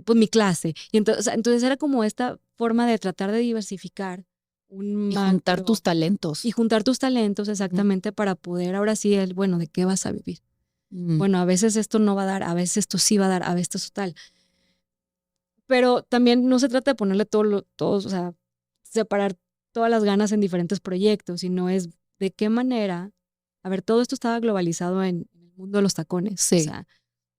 pues mi clase. Y entonces, entonces era como esta forma de tratar de diversificar un Y juntar macro- tus talentos. y juntar tus talentos exactamente para poder ahora sí, bueno, ¿de qué vas a vivir? Bueno, a veces esto no va a dar, a veces esto sí va a dar, a veces esto tal. Pero también no se trata de ponerle todos, o sea, separar todas las ganas en diferentes proyectos, sino es de qué manera, a ver, todo esto estaba globalizado en el mundo de los tacones. Sí. O sea,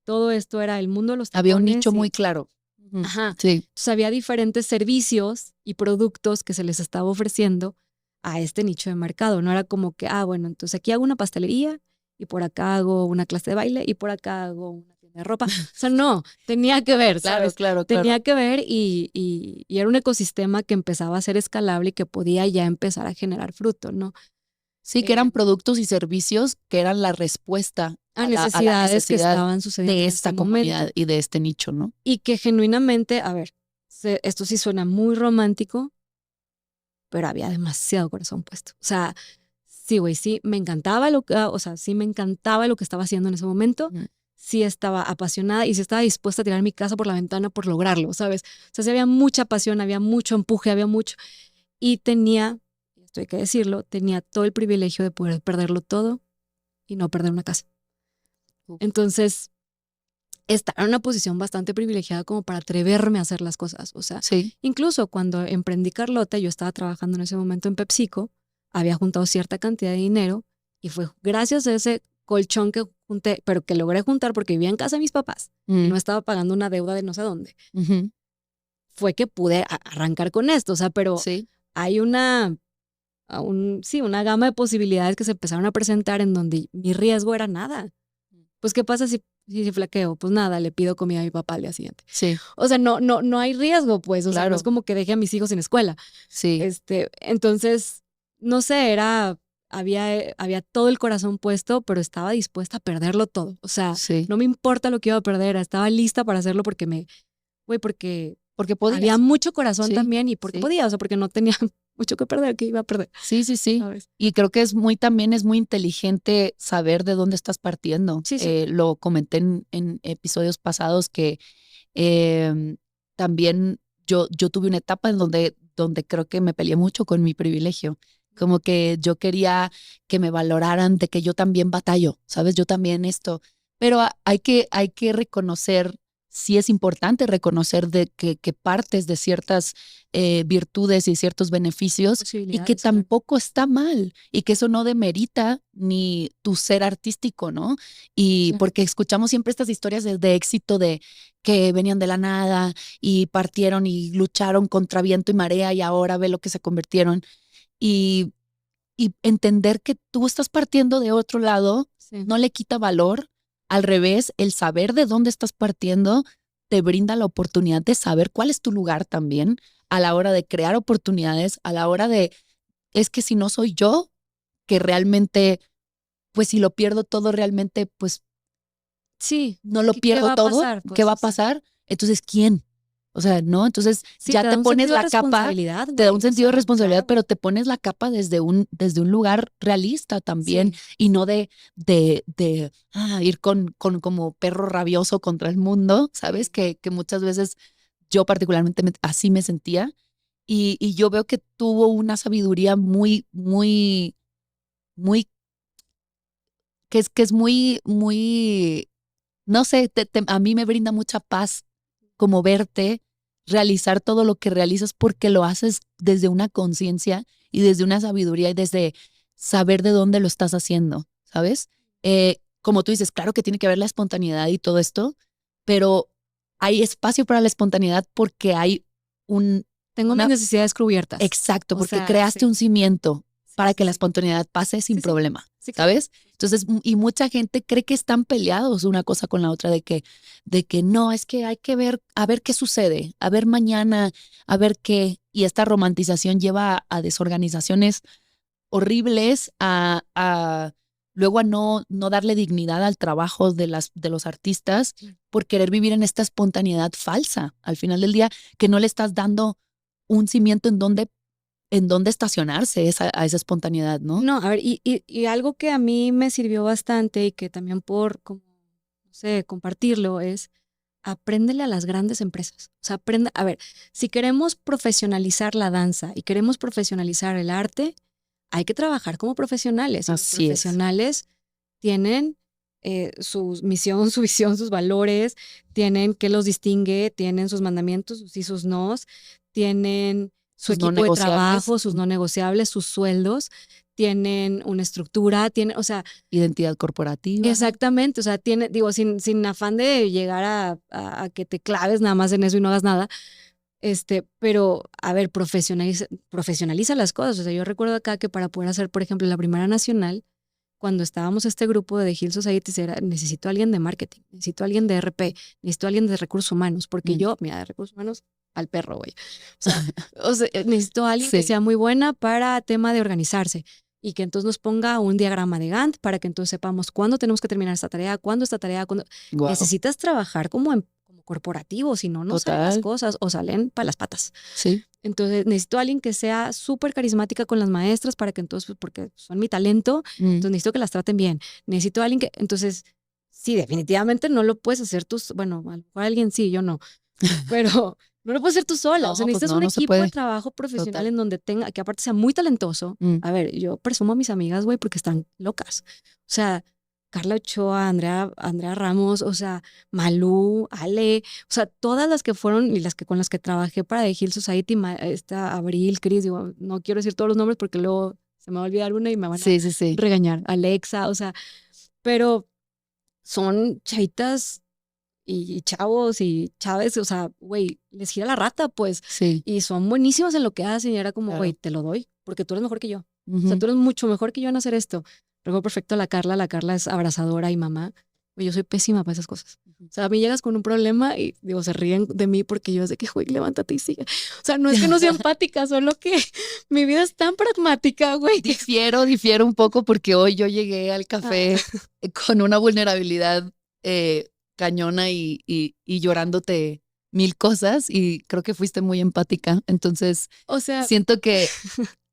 todo esto era el mundo de los tacones. Había un nicho y- muy claro. Ajá. Sí. Entonces había diferentes servicios y productos que se les estaba ofreciendo a este nicho de mercado. No era como que, bueno, entonces aquí hago una pastelería y por acá hago una clase de baile y por acá hago una tienda de ropa. O sea, no, tenía que ver, Claro, ¿sabes? claro. Tenía que ver y era un ecosistema que empezaba a ser escalable y que podía ya empezar a generar fruto, ¿no? Sí, que eran productos y servicios que eran la respuesta A la necesidades que necesidad estaban sucediendo de en esta este comunidad momento. y de este nicho, ¿no? Y que genuinamente, a ver, esto sí suena muy romántico, pero había demasiado corazón puesto. O sea, sí, güey, sí, me encantaba sí me encantaba lo que estaba haciendo en ese momento. Sí estaba apasionada y sí estaba dispuesta a tirar mi casa por la ventana por lograrlo, ¿sabes? O sea, sí había mucha pasión, había mucho empuje, había mucho. Y tenía, esto hay que decirlo, tenía todo el privilegio de poder perderlo todo y no perder una casa. Entonces, estaba en una posición bastante privilegiada como para atreverme a hacer las cosas. O sea, Sí. incluso cuando emprendí Carlota, yo estaba trabajando en ese momento en PepsiCo, había juntado cierta cantidad de dinero y fue gracias a ese colchón que junté, pero que logré juntar porque vivía en casa de mis papás y no estaba pagando una deuda de no sé dónde. Fue que pude arrancar con esto. O sea, pero Sí. hay una gama de posibilidades que se empezaron a presentar en donde mi riesgo era nada. Pues, ¿qué pasa si flaqueo? Pues nada, le pido comida a mi papá al día siguiente. Sí. O sea, no hay riesgo, pues. O sea, Claro. no es como que deje a mis hijos en escuela. Sí. Entonces, no sé, había todo el corazón puesto, pero estaba dispuesta a perderlo todo. O sea, Sí. no me importa lo que iba a perder, estaba lista para hacerlo porque Porque podías. había mucho corazón Sí, también y porque sí. podía, o sea, porque no tenía mucho que perder, que iba a perder. Sí, sí, sí. ¿Sabes? Y creo que también es muy inteligente saber de dónde estás partiendo. Sí, sí. Lo comenté en episodios pasados que también yo tuve una etapa en donde creo que me peleé mucho con mi privilegio. Como que yo quería que me valoraran de que yo también batallo, ¿sabes? Yo también esto. Pero hay que reconocer, sí es importante reconocer de que partes de ciertas virtudes y ciertos beneficios y que tampoco está mal y que eso no demerita ni tu ser artístico, ¿no? Y porque escuchamos siempre estas historias de éxito de que venían de la nada y partieron y lucharon contra viento y marea y ahora ve lo que se convirtieron. Y entender que tú estás partiendo de otro lado no le quita valor. Al revés, el saber de dónde estás partiendo te brinda la oportunidad de saber cuál es tu lugar también a la hora de crear oportunidades, a la hora de, es que si no soy yo, que realmente, pues si lo pierdo todo realmente, pues sí, no lo pierdo todo. Pues, ¿Qué va a pasar? Entonces, ¿quién? O sea, ¿no? Entonces ya te pones la capa, te da un sentido de responsabilidad, pero te pones la capa desde un lugar realista también y no de ir con como perro rabioso contra el mundo, ¿sabes? Que muchas veces yo particularmente así me sentía y yo veo que tuvo una sabiduría muy, muy, muy, que es muy, muy, no sé, a mí me brinda mucha paz como verte realizar todo lo que realizas porque lo haces desde una conciencia y desde una sabiduría y desde saber de dónde lo estás haciendo, ¿sabes? Como tú dices, claro que tiene que haber la espontaneidad y todo esto, pero hay espacio para la espontaneidad porque hay Tengo mis necesidades cubiertas. Exacto, porque sea, creaste un cimiento para que la sí. espontaneidad pase sin problema, Sí, claro. ¿sabes? Entonces, y mucha gente cree que están peleados una cosa con la otra, de que no, es que hay que ver, a ver qué sucede, a ver mañana, a ver qué. Y esta romantización lleva a desorganizaciones horribles, luego a no darle dignidad al trabajo de los artistas por querer vivir en esta espontaneidad falsa. Al final del día, que no le estás dando un cimiento en donde estacionarse a esa espontaneidad, ¿no? No, a ver, y algo que a mí me sirvió bastante y que también como, no sé, compartirlo es apréndele a las grandes empresas. O sea, aprende, a ver, si queremos profesionalizar la danza y queremos profesionalizar el arte, hay que trabajar como profesionales. Y los Así es. profesionales tienen su misión, su visión, sus valores, tienen qué los distingue, tienen sus mandamientos, sus sí, sus nos, tienen su Sus no equipo de negociables. trabajo, sus no negociables, sus sueldos, tienen una estructura, tienen, o sea, Identidad corporativa. exactamente, o sea, digo, sin afán de llegar a que te claves nada más en eso y no hagas nada, pero, a ver, profesionaliza las cosas. O sea, yo recuerdo acá que para poder hacer, por ejemplo, la Primera Nacional, cuando estábamos este grupo de The Hill Society, necesito a alguien de marketing, necesito a alguien de RP, necesito a alguien de recursos humanos, porque yo, mira, de recursos humanos, al perro, güey. O sea, necesito a alguien que sea muy buena para tema de organizarse y que entonces nos ponga un diagrama de Gantt para que entonces sepamos cuándo tenemos que terminar esta tarea, cuándo esta tarea, cuándo. Wow. Necesitas trabajar como corporativo, si no, no salen las cosas o salen para las patas. Sí. Entonces necesito a alguien que sea súper carismática con las maestras para que entonces, porque son mi talento, entonces necesito que las traten bien. Necesito a alguien que, entonces, sí, definitivamente no lo puedes hacer tú, bueno, a lo mejor alguien sí, yo no, pero no lo puedes hacer tú sola. No, o sea, necesitas un equipo de trabajo profesional en donde tenga, que aparte sea muy talentoso. A ver, yo presumo a mis amigas, güey, porque están locas. O sea, Carla Ochoa, Andrea Ramos, o sea, Malú, Ale, o sea, todas las que fueron y las que con las que trabajé para The Hill Society, Abril, Cris, digo, no quiero decir todos los nombres porque luego se me va a olvidar una y me van a regañar. Alexa, o sea, pero son chavitas y chavos y chaves, o sea, güey, les gira la rata, pues. Sí. Y son buenísimas en lo que hacen y era como, güey, te lo doy, porque tú eres mejor que yo. O sea, tú eres mucho mejor que yo en hacer esto. Recuerdo perfecto a la Carla es abrazadora y mamá. Yo soy pésima para esas cosas. O sea, a mí llegas con un problema y digo, se ríen de mí porque yo sé que, güey, levántate y sigue. O sea, no es que no sea empática, solo que mi vida es tan pragmática, güey. Difiero un poco porque hoy yo llegué al café con una vulnerabilidad cañona y llorándote mil cosas y creo que fuiste muy empática. Entonces, o sea, siento que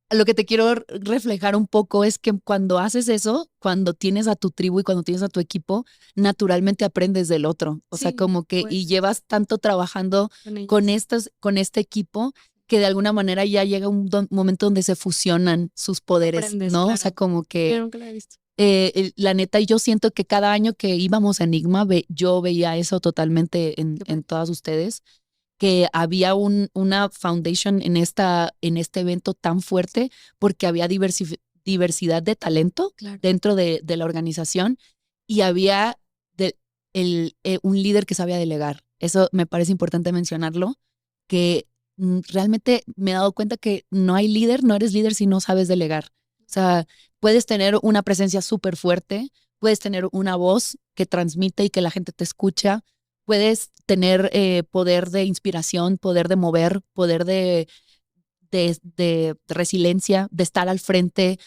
lo que te quiero reflejar un poco es que cuando haces eso, cuando tienes a tu tribu y cuando tienes a tu equipo, naturalmente aprendes del otro. O sea, como que y llevas tanto trabajando con este equipo que de alguna manera ya llega un momento donde se fusionan sus poderes, ¿no? Claro. O sea, como que yo nunca la he visto. La neta, yo siento que cada año que íbamos a Enigma, yo veía eso totalmente en todas ustedes, que había una foundation en este evento tan fuerte porque había diversidad de talento dentro de la organización y había un líder que sabía delegar. Eso me parece importante mencionarlo, que realmente me he dado cuenta que no eres líder si no sabes delegar. O sea, puedes tener una presencia súper fuerte, puedes tener una voz que transmite y que la gente te escucha, puedes tener poder de inspiración, poder de mover, poder de resiliencia, de estar al frente.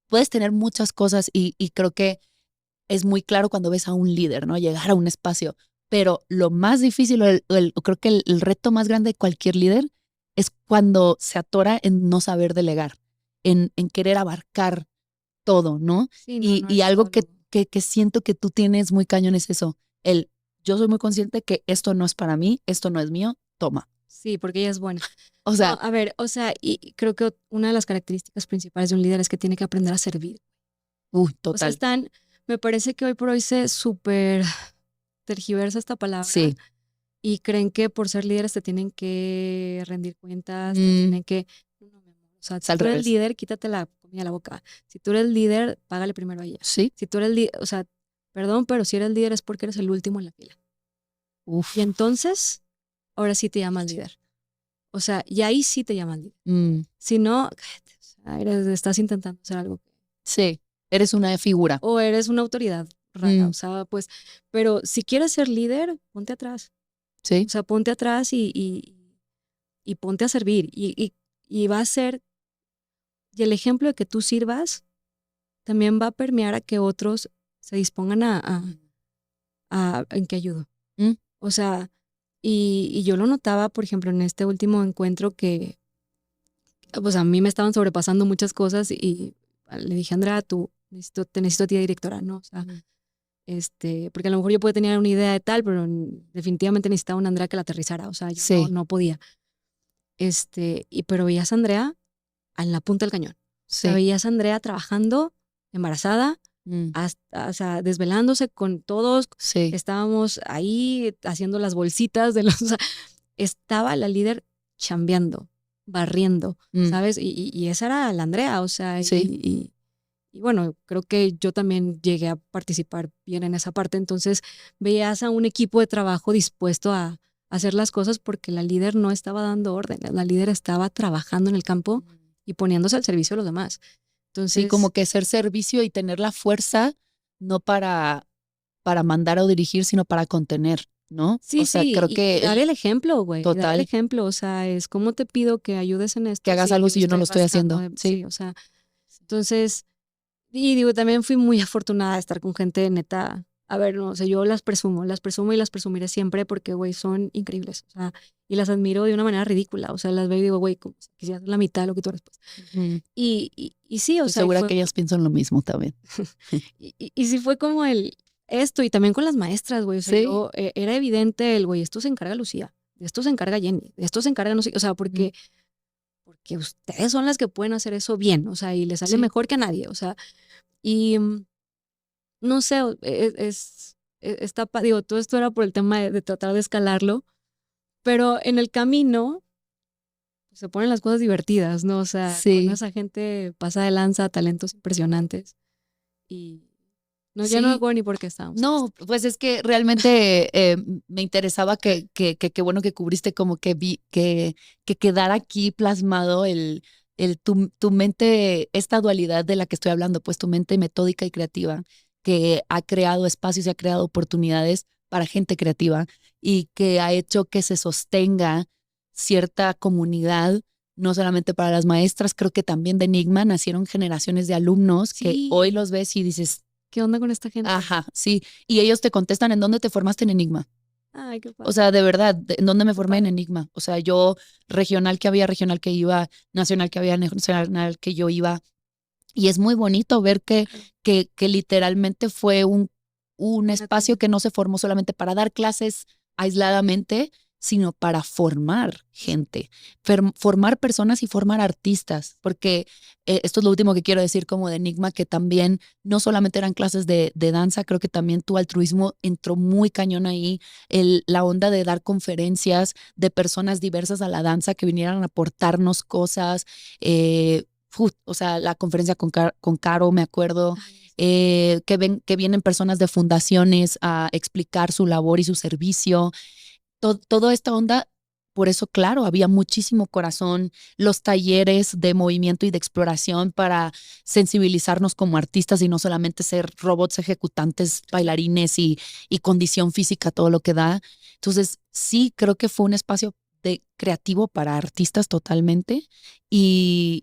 Puedes tener muchas cosas y creo que es muy claro cuando ves a un líder, ¿no? Llegar a un espacio. Pero lo más difícil, creo que el reto más grande de cualquier líder es cuando se atora en no saber delegar, en querer abarcar todo, ¿no? Sí, y algo que siento que tú tienes muy cañón es eso, yo soy muy consciente que esto no es para mí, esto no es mío, toma. Sí, porque ella es buena. O sea, no, a ver, o sea, y creo que una de las características principales de un líder es que tiene que aprender a servir. Total. O sea, me parece que hoy por hoy se súper tergiversa esta palabra. Sí. Y creen que por ser líderes te tienen que rendir cuentas, te tienen que... O sea, si tú eres líder, quítate la comida de la boca. Si tú eres líder, págale primero a ella. Sí. Si tú eres líder, o sea, perdón, pero si eres líder es porque eres el último en la fila. Uf. Y entonces, ahora sí te llamas líder. O sea, y ahí sí te llamas líder. Si no, cállate, o sea, estás intentando hacer algo. Sí, eres una figura. O eres una autoridad rara, o sea, pues, pero si quieres ser líder, ponte atrás. Sí. O sea, ponte atrás y ponte a servir. Y va a ser, y el ejemplo de que tú sirvas también va a permear a que otros se dispongan en que ayudo. O sea, y yo lo notaba, por ejemplo, en este último encuentro que, pues a mí me estaban sobrepasando muchas cosas y le dije, Andrea, te necesito a ti de directora, ¿no? O sea, porque a lo mejor yo podía tener una idea de tal, pero definitivamente necesitaba una Andrea que la aterrizara, o sea, yo no podía. Pero veías a Andrea en la punta del cañón. Sí. O sea, veías a Andrea trabajando, embarazada, o sea, desvelándose con todos. Sí. Estábamos ahí haciendo las bolsitas de los... O sea, estaba la líder chambeando, barriendo, ¿sabes? Y esa era la Andrea, o sea, sí. Y bueno, creo que yo también llegué a participar bien en esa parte. Entonces veías a un equipo de trabajo dispuesto a hacer las cosas porque la líder no estaba dando órdenes, la líder estaba trabajando en el campo y poniéndose al servicio de los demás. Entonces, sí, como que ser servicio y tener la fuerza no para mandar o dirigir, sino para contener, ¿no? Sí, o sea, sí, creo que dar el ejemplo, güey. Total. Dar el ejemplo, o sea, es cómo te pido que ayudes en esto. Que hagas algo si yo no lo estoy haciendo. Sí, o sea, entonces, y digo, también fui muy afortunada de estar con gente neta. A ver, no, o sea, yo las presumo y las presumiré siempre porque, güey, son increíbles. O sea, y las admiro de una manera ridícula. O sea, las veo y digo, güey, como si quisieras la mitad de lo que tú eres, pues. Y sí, o sea. Segura que ellas piensan lo mismo también. y sí fue como esto, y también con las maestras, güey. O sea, ¿Sí? Era evidente güey, esto se encarga Lucía, de esto se encarga Jenny, de esto se encarga no sé, o sea, porque ustedes son las que pueden hacer eso bien, o sea, y les sale mejor que a nadie, o sea, y no sé, digo, todo esto era por el tema de tratar de escalarlo, pero en el camino se ponen las cosas divertidas, ¿no? O sea, con esa gente pasa de lanza, talentos impresionantes, y no, ya no me acuerdo ni por qué estábamos. No, pues es que realmente me interesaba que bueno que cubriste como que quedara aquí plasmado tu mente, esta dualidad de la que estoy hablando, pues tu mente metódica y creativa, que ha creado espacios y ha creado oportunidades para gente creativa y que ha hecho que se sostenga cierta comunidad, no solamente para las maestras, creo que también de Enigma nacieron generaciones de alumnos que hoy los ves y dices, ¿qué onda con esta gente? Ajá, sí. Y ellos te contestan, ¿en dónde te formaste en Enigma? Ay, qué padre. O sea, de verdad, ¿en dónde me formé en Enigma? O sea, yo regional que había, regional que iba, nacional que había, nacional que yo iba. Y es muy bonito ver que literalmente fue un espacio que no se formó solamente para dar clases aisladamente, sino para formar gente, formar personas y formar artistas, porque esto es lo último que quiero decir como de Enigma, que también no solamente eran clases de danza, creo que también tu altruismo entró muy cañón ahí, la onda de dar conferencias de personas diversas a la danza que vinieran a aportarnos cosas, o sea, la conferencia con Caro, me acuerdo, que vienen personas de fundaciones a explicar su labor y su servicio. Toda esta onda, por eso, claro, había muchísimo corazón, los talleres de movimiento y de exploración para sensibilizarnos como artistas y no solamente ser robots ejecutantes, bailarines y condición física, todo lo que da. Entonces, sí, creo que fue un espacio creativo para artistas totalmente y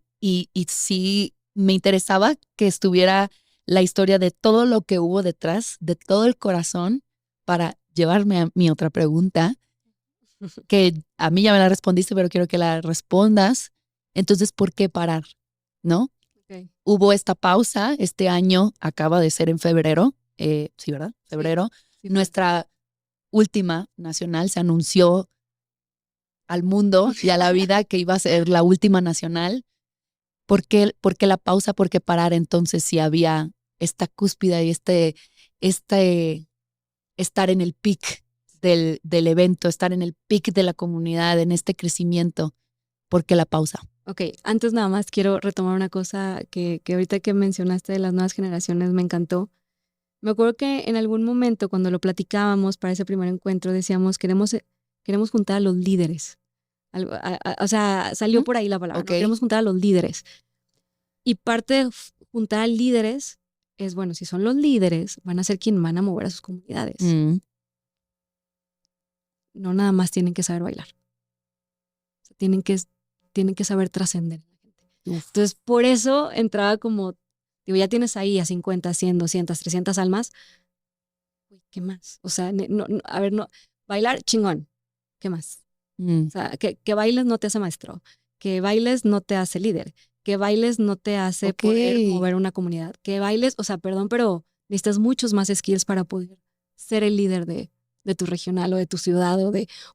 sí me interesaba que estuviera la historia de todo lo que hubo detrás, de todo el corazón, para llevarme a mi otra pregunta, que a mí ya me la respondiste, pero quiero que la respondas. Entonces, ¿por qué parar? ¿No? Okay. Hubo esta pausa, este año acaba de ser en febrero, sí, ¿verdad? Febrero. Sí, nuestra última nacional se anunció al mundo y a la vida que iba a ser la última nacional. ¿Por qué la pausa? ¿Por qué parar entonces si había esta cúspide y estar en el pic del evento, estar en el pic de la comunidad, en este crecimiento? ¿Por qué la pausa? Ok, antes nada más quiero retomar una cosa que ahorita que mencionaste de las nuevas generaciones me encantó. Me acuerdo que en algún momento cuando lo platicábamos para ese primer encuentro decíamos, queremos juntar a los líderes. O sea, salió por ahí la palabra, ¿no? Queremos juntar a los líderes. Y parte de juntar a líderes es, bueno, si son los líderes, van a ser quienes van a mover a sus comunidades. No nada más tienen que saber bailar. O sea, tienen que saber trascender. Entonces, por eso entraba como, digo, ya tienes ahí a 50, 100, 200, 300 almas. ¿Qué más? O sea, a ver, bailar, chingón. ¿Qué más? O sea, que bailes no te hace maestro. Que bailes no te hace líder. Que bailes no te hace poder mover una comunidad. Que bailes, o sea, perdón, pero necesitas muchos más skills para poder ser el líder de tu regional o de tu ciudad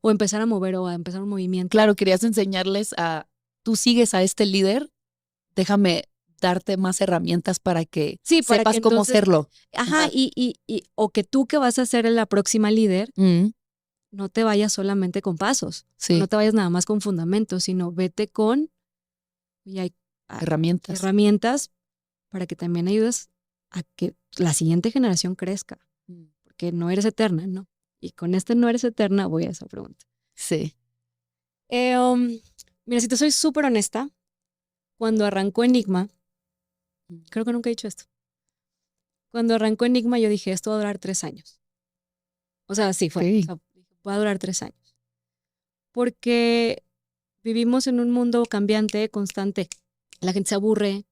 o empezar a mover o a empezar un movimiento. Claro, querías enseñarles tú sigues a este líder, déjame darte más herramientas para que sepas cómo serlo. Ajá. O que tú que vas a ser la próxima líder, no te vayas solamente con pasos. Sí. No te vayas nada más con fundamentos, sino vete con herramientas para que también ayudes a que la siguiente generación crezca. Porque no eres eterna, ¿no? Y con no eres eterna voy a esa pregunta. Sí. Mira, si te soy súper honesta, cuando arrancó Enigma, creo que nunca he dicho esto. Cuando arrancó Enigma yo dije, esto va a durar 3 años. O sea, sí, fue. Sí. O sea, va a durar 3 años. Porque vivimos en un mundo cambiante, constante. La gente se aburre.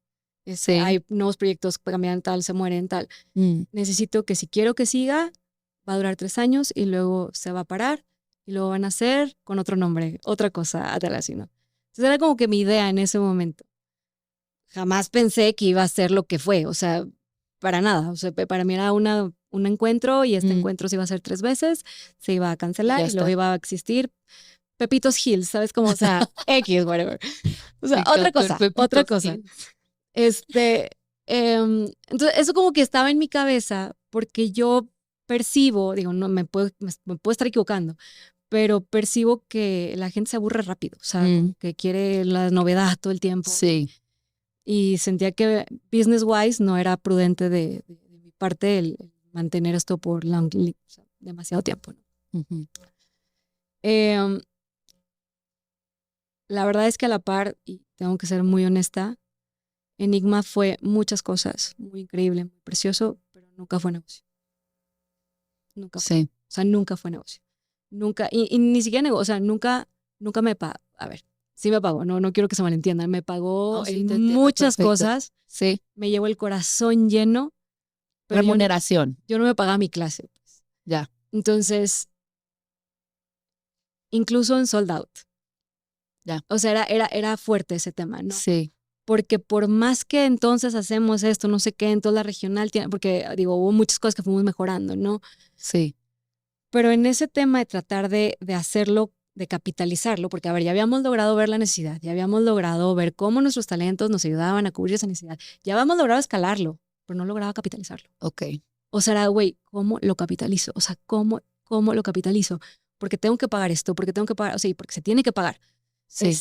Hay nuevos proyectos que cambian tal, se mueren tal. Necesito que si quiero que siga, va a durar 3 años y luego se va a parar y luego van a hacer con otro nombre, otra cosa, tal así, ¿no? Entonces era como que mi idea en ese momento. Jamás pensé que iba a ser lo que fue, o sea, para nada. O sea, para mí era un encuentro y este encuentro se iba a hacer 3 veces, se iba a cancelar y luego iba a existir Pepitos Hills, ¿sabes? Como, o sea, X, whatever. O sea, otra cosa. Entonces, eso como que estaba en mi cabeza porque yo percibo, digo, no me puedo estar equivocando, pero percibo que la gente se aburre rápido, o sea, que quiere la novedad todo el tiempo. Sí. Y sentía que business wise no era prudente de mi parte el mantener esto por demasiado tiempo, ¿no? La verdad es que a la par, y tengo que ser muy honesta, Enigma fue muchas cosas, muy increíble, muy precioso, pero nunca fue negocio. Nunca fue. Sí. O sea, nunca fue negocio. Nunca, y ni siquiera negocio, o sea, nunca me pagó. A ver, sí me pagó, no quiero que se malentiendan, me pagó en muchas cosas. Sí. Me llevo el corazón lleno. Pero remuneración. Yo no me pagaba mi clase. Pues. Ya. Entonces, incluso en Sold Out. Ya. O sea, era fuerte ese tema, ¿no? Sí. Porque por más que entonces hacemos esto, no sé qué, en toda la regional, porque digo, hubo muchas cosas que fuimos mejorando, ¿no? Sí. Pero en ese tema de tratar de hacerlo, de capitalizarlo, porque a ver, ya habíamos logrado ver la necesidad, ya habíamos logrado ver cómo nuestros talentos nos ayudaban a cubrir esa necesidad, ya habíamos logrado escalarlo, pero no lograba capitalizarlo. Ok. O sea, güey, ¿cómo lo capitalizo? O sea, ¿cómo lo capitalizo? Porque tengo que pagar esto, porque tengo que pagar, o sea, porque se tiene que pagar. Sí.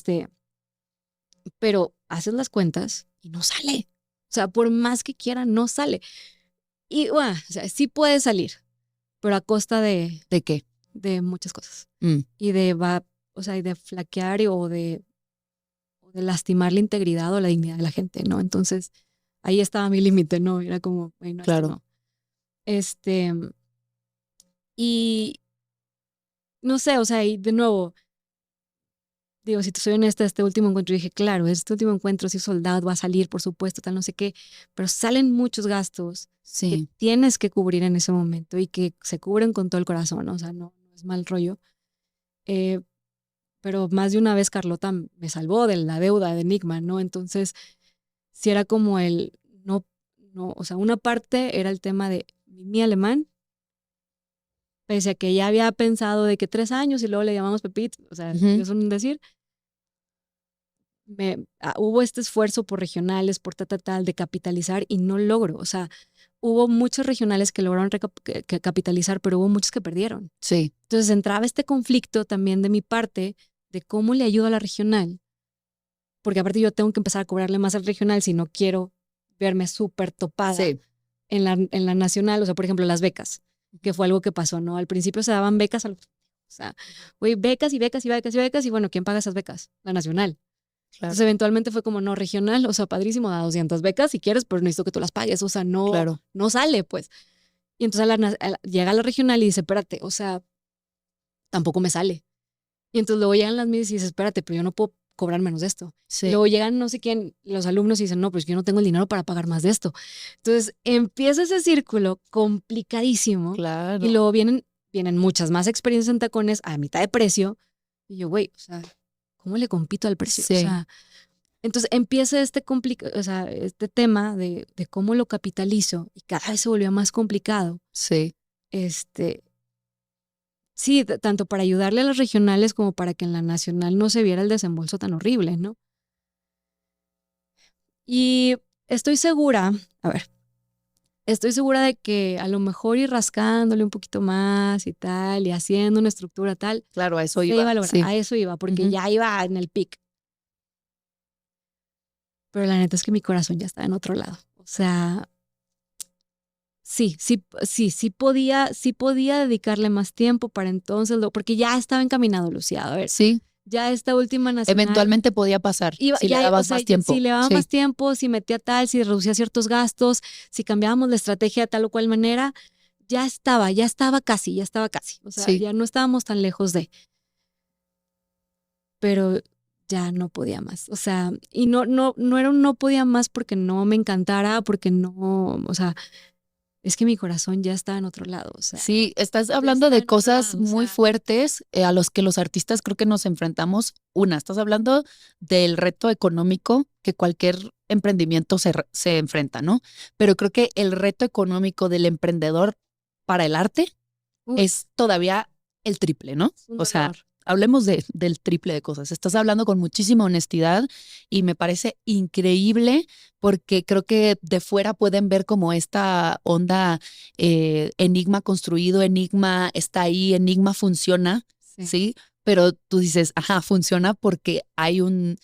Pero haces las cuentas y no sale. O sea, por más que quiera, no sale. Y bueno, o sea, sí puede salir, pero a costa de... ¿De qué? De muchas cosas. Y de flaquear o de lastimar la integridad o la dignidad de la gente, ¿no? Entonces, ahí estaba mi límite, ¿no? Era como, no, claro. No. Y no sé, o sea, y de nuevo, digo, si te soy honesta, este último encuentro, dije, claro, este último encuentro, si soldado va a salir, por supuesto, tal, no sé qué, pero salen muchos gastos que tienes que cubrir en ese momento y que se cubren con todo el corazón, ¿no? O sea, no es mal rollo. Pero más de una vez Carlota me salvó de la deuda de Enigma, ¿no? Entonces, si era como o sea, una parte era el tema de mi alemán, pese a que ya había pensado de que 3 años y luego le llamamos Pepito, o sea, es un decir. Hubo este esfuerzo por regionales, por tal, de capitalizar y no logro. O sea, hubo muchos regionales que lograron capitalizar, pero hubo muchos que perdieron. Sí. Entonces entraba este conflicto también de mi parte de cómo le ayudo a la regional. Porque aparte yo tengo que empezar a cobrarle más al regional si no quiero verme súper topada en la nacional, o sea, por ejemplo, las becas, que fue algo que pasó, ¿no? Al principio se daban becas a los, o sea, güey, becas y becas y becas y becas, y bueno, ¿quién paga esas becas? La nacional. Claro. Entonces, eventualmente fue como, no, regional, o sea, padrísimo, da 200 becas si quieres, pero necesito que tú las pagues, o sea, no, Claro. no sale, pues. Y entonces llega a la regional y dice, espérate, o sea, tampoco me sale. Y entonces luego llegan las mismas y dices, espérate, pero yo no puedo cobrar menos de esto. Sí. Y luego llegan no sé quién, los alumnos y dicen, no, pues yo no tengo el dinero para pagar más de esto. Entonces empieza ese círculo complicadísimo. Claro. Y luego vienen muchas más experiencias en tacones a mitad de precio. Y yo, güey, o sea, ¿cómo le compito al precio? Sí. O sea, entonces empieza este tema de cómo lo capitalizo y cada vez se volvió más complicado. Sí. Sí, tanto para ayudarle a las regionales como para que en la nacional no se viera el desembolso tan horrible, ¿no? Y estoy segura de que a lo mejor ir rascándole un poquito más y tal, y haciendo una estructura tal, Claro, a eso se iba. iba a lograr. Sí. A eso iba, porque Ujú. ya iba en el pic. Pero la neta es que mi corazón ya estaba en otro lado. O sea, sí podía dedicarle más tiempo para entonces, porque ya estaba encaminado, Lucía. A ver, Sí. ya esta última nacional. Eventualmente podía pasar si le dabas más tiempo. Si le daba más tiempo, si metía tal, si reducía ciertos gastos, si cambiábamos la estrategia de tal o cual manera, ya estaba casi. O sea, ya no estábamos tan lejos de. Pero ya no podía más. O sea, y no era un no podía más porque no me encantara, porque no, o sea, es que mi corazón ya está en otro lado. O sea, sí, estás hablando de cosas muy fuertes a los que los artistas creo que nos enfrentamos. Estás hablando del reto económico que cualquier emprendimiento se enfrenta, ¿no? Pero creo que el reto económico del emprendedor para el arte es todavía el triple, ¿no? O sea, hablemos del triple de cosas. Estás hablando con muchísima honestidad y me parece increíble porque creo que de fuera pueden ver como esta onda Enigma construido, Enigma está ahí, Enigma funciona, ¿sí? Pero tú dices, ajá, funciona porque hay un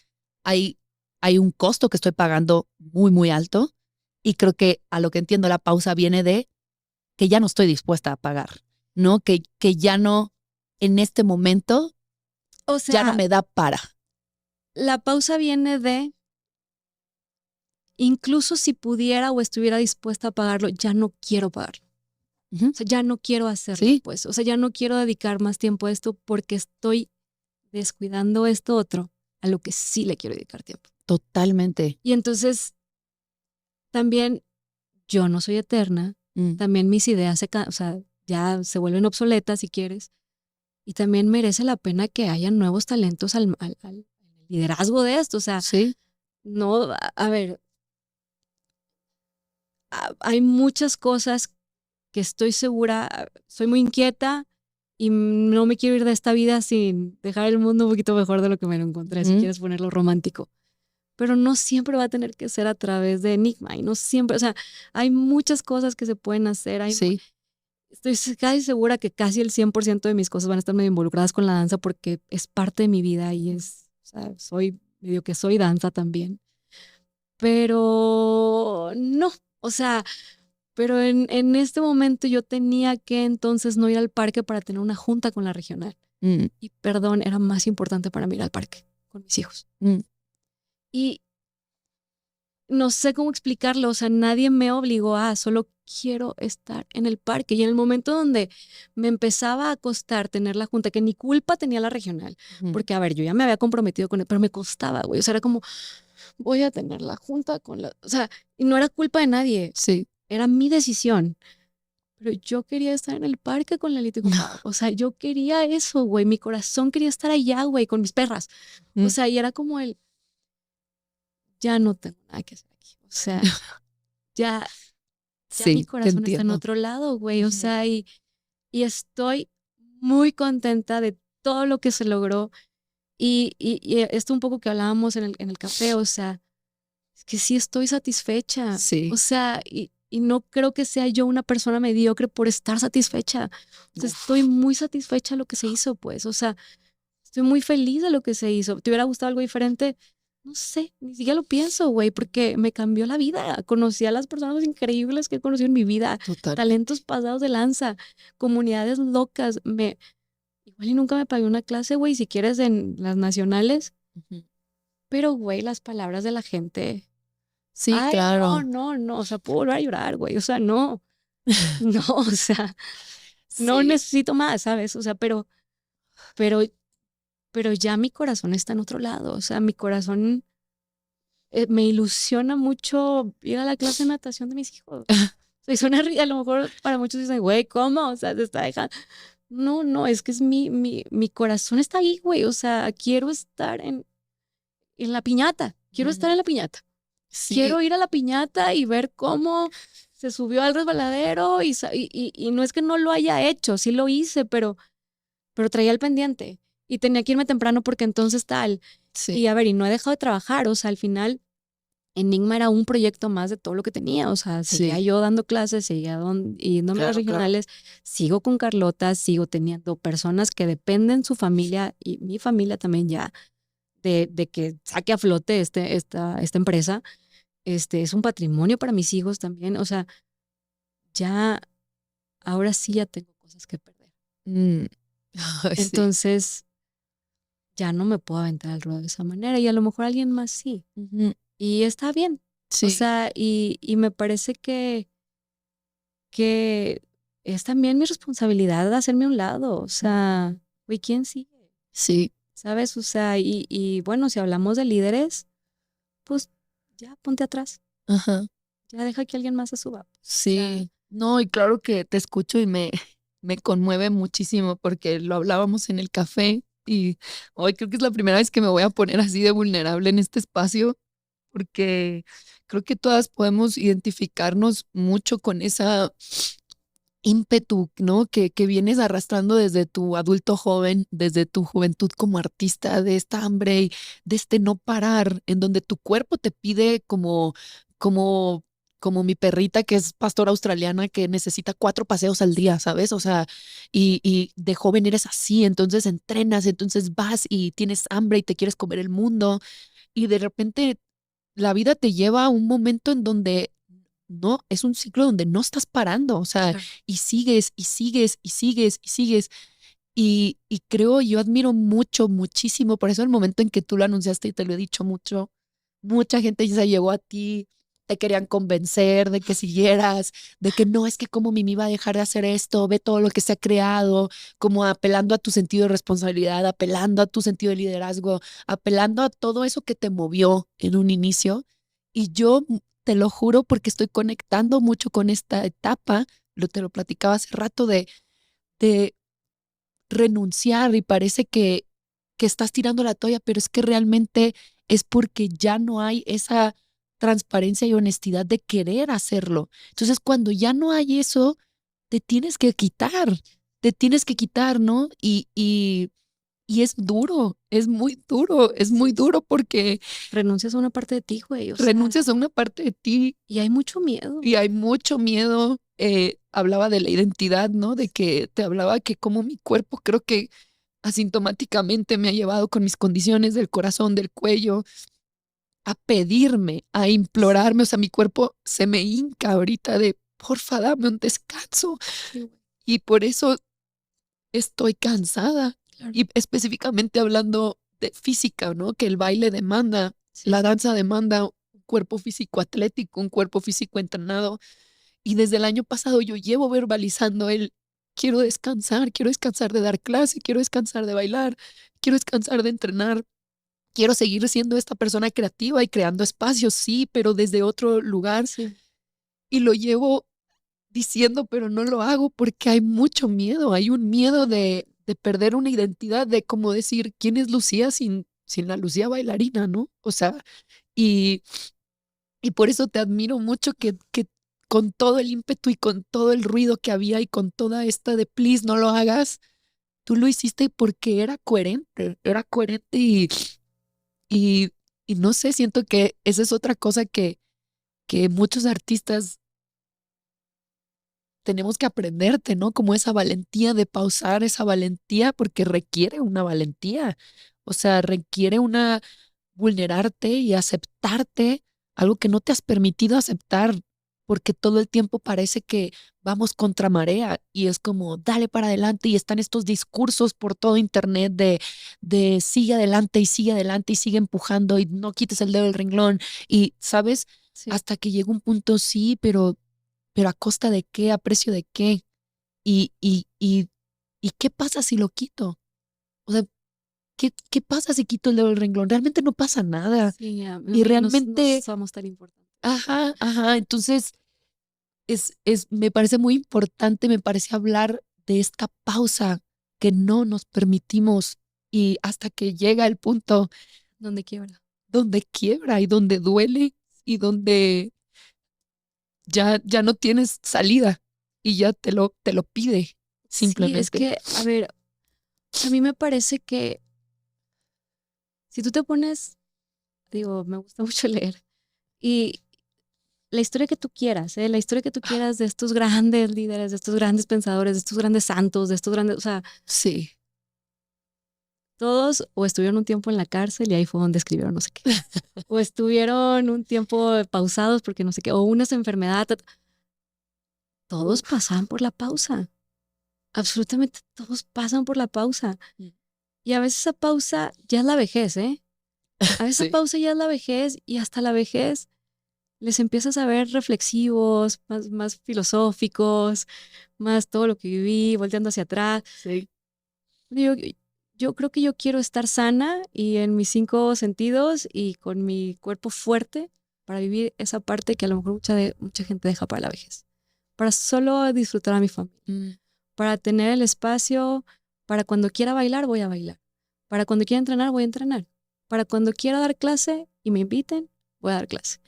costo que estoy pagando muy, muy alto y creo que a lo que entiendo la pausa viene de que ya no estoy dispuesta a pagar, ¿no? Que ya no, en este momento, o sea, ya no me da para. La pausa viene de, incluso si pudiera o estuviera dispuesta a pagarlo, ya no quiero pagarlo. O sea, ya no quiero hacerlo, pues. O sea, ya no quiero dedicar más tiempo a esto porque estoy descuidando esto otro a lo que sí le quiero dedicar tiempo. Totalmente. Y entonces, también, yo no soy eterna. También mis ideas ya se vuelven obsoletas, si quieres. Y también merece la pena que haya nuevos talentos al liderazgo de esto. O sea, no, a ver, hay muchas cosas que estoy segura, soy muy inquieta y no me quiero ir de esta vida sin dejar el mundo un poquito mejor de lo que me lo encontré, si quieres ponerlo romántico. Pero no siempre va a tener que ser a través de Enigma y no siempre, o sea, hay muchas cosas que se pueden hacer. Estoy casi segura que casi el 100% de mis cosas van a estar medio involucradas con la danza porque es parte de mi vida y o sea, soy danza también. Pero no, o sea, pero en este momento yo tenía que entonces no ir al parque para tener una junta con la regional. Y perdón, era más importante para mí ir al parque con mis hijos. Y no sé cómo explicarlo, o sea, nadie me obligó solo quiero estar en el parque. Y en el momento donde me empezaba a costar tener la junta, que ni culpa tenía la regional, porque a ver, yo ya me había comprometido con él, pero me costaba, güey, o sea, era como, voy a tener la junta con o sea, y no era culpa de nadie, era mi decisión. Pero yo quería estar en el parque con Lalito y con Pau. O sea, yo quería eso, güey, mi corazón quería estar allá, güey, con mis perras. O sea, y era como ya no tengo nada que hacer aquí. O sea, ya mi corazón está en otro lado, güey. O sea, y estoy muy contenta de todo lo que se logró. Y esto un poco que hablábamos en el café, o sea, es que sí estoy satisfecha. O sea, y no creo que sea yo una persona mediocre por estar satisfecha. O sea, estoy muy satisfecha de lo que se hizo, pues. O sea, estoy muy feliz de lo que se hizo. ¿Te hubiera gustado algo diferente? no sé, ni siquiera lo pienso, güey, porque me cambió la vida. Conocí a las personas más increíbles que he conocido en mi vida, Total. talentos pasados de lanza, comunidades locas. Igual y nunca me pagué una clase, güey, si quieres en las nacionales, Ujú. pero, güey, las palabras de la gente. Sí, Ay, claro. no, o sea, puedo volver a llorar, güey, o sea, no, no, o sea, no Sí. necesito más, ¿sabes? O sea, pero, pero ya mi corazón está en otro lado, o sea, mi corazón me ilusiona mucho ir a la clase de natación de mis hijos. O sea, y suena, a lo mejor para muchos dicen, güey, ¿cómo? O sea, te está dejando. No, es que es mi corazón está ahí, güey, o sea, quiero estar en la piñata, quiero estar Ujú. en la piñata. Sí, Quiero ir a la piñata y ver cómo se subió al resbaladero y no es que no lo haya hecho, sí lo hice, pero traía el pendiente y tenía que irme temprano porque entonces tal. sí, Y a ver, y no he dejado de trabajar, o sea, al final Enigma era un proyecto más de todo lo que tenía, o sea, seguía sí, yo dando clases, seguía yéndome a las claro, claro. regionales, sigo con Carlota, sigo teniendo personas que dependen su familia y mi familia también ya de que saque a flote esta empresa. Es un patrimonio para mis hijos también. O sea, ya, ahora sí ya tengo cosas que perder. Mm. Ay, sí. Entonces, ya no me puedo aventar al ruedo de esa manera y a lo mejor alguien más sí. Ujú. Y está bien. O Sí, sea, y me parece que es también mi responsabilidad de hacerme a un lado. O sea, güey, ¿quién sigue? sí. ¿Sabes? O sea, y bueno, si hablamos de líderes, pues ya ponte atrás. Ajá. Ya deja que alguien más se suba. O sea, Sí. No, y claro que te escucho y me conmueve muchísimo porque lo hablábamos en el café y hoy creo que es la primera vez que me voy a poner así de vulnerable en este espacio porque creo que todas podemos identificarnos mucho con esa ímpetu, ¿no? Que vienes arrastrando desde tu adulto joven, desde tu juventud como artista, de esta hambre y de este no parar, en donde tu cuerpo te pide como, como mi perrita que es pastora australiana que necesita 4 paseos al día, ¿sabes? O sea, y de joven eres así, entonces entrenas, entonces vas y tienes hambre y te quieres comer el mundo y de repente la vida te lleva a un momento en donde no, es un ciclo donde no estás parando, o sea, claro. y sigues y sigues y sigues y sigues. Y creo, yo admiro mucho, muchísimo, por eso el momento en que tú lo anunciaste y te lo he dicho mucho, mucha gente se llegó a ti, te querían convencer de que siguieras, de que no, es que como Mimi va a dejar de hacer esto, ve todo lo que se ha creado, como apelando a tu sentido de responsabilidad, apelando a tu sentido de liderazgo, apelando a todo eso que te movió en un inicio. Y yo te lo juro porque estoy conectando mucho con esta etapa, te lo platicaba hace rato de renunciar y parece que estás tirando la toalla, pero es que realmente es porque ya no hay esa transparencia y honestidad de querer hacerlo. Entonces, cuando ya no hay eso, te tienes que quitar, ¿no? Y es duro, es muy Sí, sí. duro porque Renuncias a una parte de ti, güey. O sea, renuncias a una parte de ti y hay mucho miedo. y hay mucho miedo. Hablaba de la identidad, ¿no? De que te hablaba que como mi cuerpo creo que asintomáticamente me ha llevado con mis condiciones del corazón, del cuello, a pedirme, a Sí, implorarme. O sea, mi cuerpo se me hinca ahorita de, porfa, dame un descanso. sí, güey, Y por eso estoy cansada. claro. Y específicamente hablando de física, ¿no? Que el baile demanda, Sí, la sí. danza demanda un cuerpo físico atlético, un cuerpo físico entrenado. Y desde el año pasado yo llevo verbalizando el quiero descansar de dar clase, quiero descansar de bailar, quiero descansar de entrenar, quiero seguir siendo esta persona creativa y creando espacios, sí, pero desde otro lugar. Sí, Y lo llevo diciendo, pero no lo hago porque hay mucho miedo, hay un miedo de perder una identidad, de cómo decir quién es Lucía sin la Lucía bailarina, ¿no? O sea, y y por eso te admiro mucho que con todo el ímpetu y con todo el ruido que había y con toda esta de please no lo hagas, tú lo hiciste porque era coherente y, y no sé, siento que esa es otra cosa que muchos artistas tenemos que aprenderte, ¿no? Como esa valentía de pausar, esa valentía, porque requiere una valentía, o sea, requiere vulnerarte y aceptarte algo que no te has permitido aceptar, porque todo el tiempo parece que vamos contra marea y es como dale para adelante y están estos discursos por todo internet de sigue adelante y sigue adelante y sigue empujando y no quites el dedo del renglón y, ¿sabes? Sí. Hasta que llega un punto, sí, pero ¿a costa de qué? ¿A precio de qué? ¿Y qué pasa si lo quito? O sea, ¿qué pasa si quito el dedo del renglón? Realmente no pasa nada. Sí, Y no realmente, somos tan importantes. ajá, entonces me parece muy importante, me parece hablar de esta pausa que no nos permitimos y hasta que llega el punto ¿Dónde quiebra? donde quiebra y donde duele y donde ya no tienes salida y ya te lo pide Sí, es simplemente. que, a ver, a mí me parece que si tú te pones, digo, me gusta mucho leer, y la historia que tú quieras, la historia que tú quieras de estos grandes líderes, de estos grandes pensadores, de estos grandes santos, de estos grandes, o sea, Sí, todos o estuvieron un tiempo en la cárcel y ahí fue donde escribieron no sé qué, o estuvieron un tiempo pausados porque no sé qué, o una enfermedad, todos pasaban por la pausa, absolutamente todos pasan por la pausa. Mm. Y a veces esa pausa ya es la vejez, ¿eh? A veces esa sí, pausa ya es la vejez y hasta la vejez les empiezas a ver reflexivos, más filosóficos, más todo lo que viví, volteando hacia atrás. sí. Yo, yo creo que yo quiero estar sana y en mis 5 sentidos y con mi cuerpo fuerte para vivir esa parte que a lo mejor mucha gente deja para la vejez. Para solo disfrutar a mi familia. Mm. Para tener el espacio, para cuando quiera bailar, voy a bailar. Para cuando quiera entrenar, voy a entrenar. Para cuando quiera dar clase y me inviten, voy a dar clase.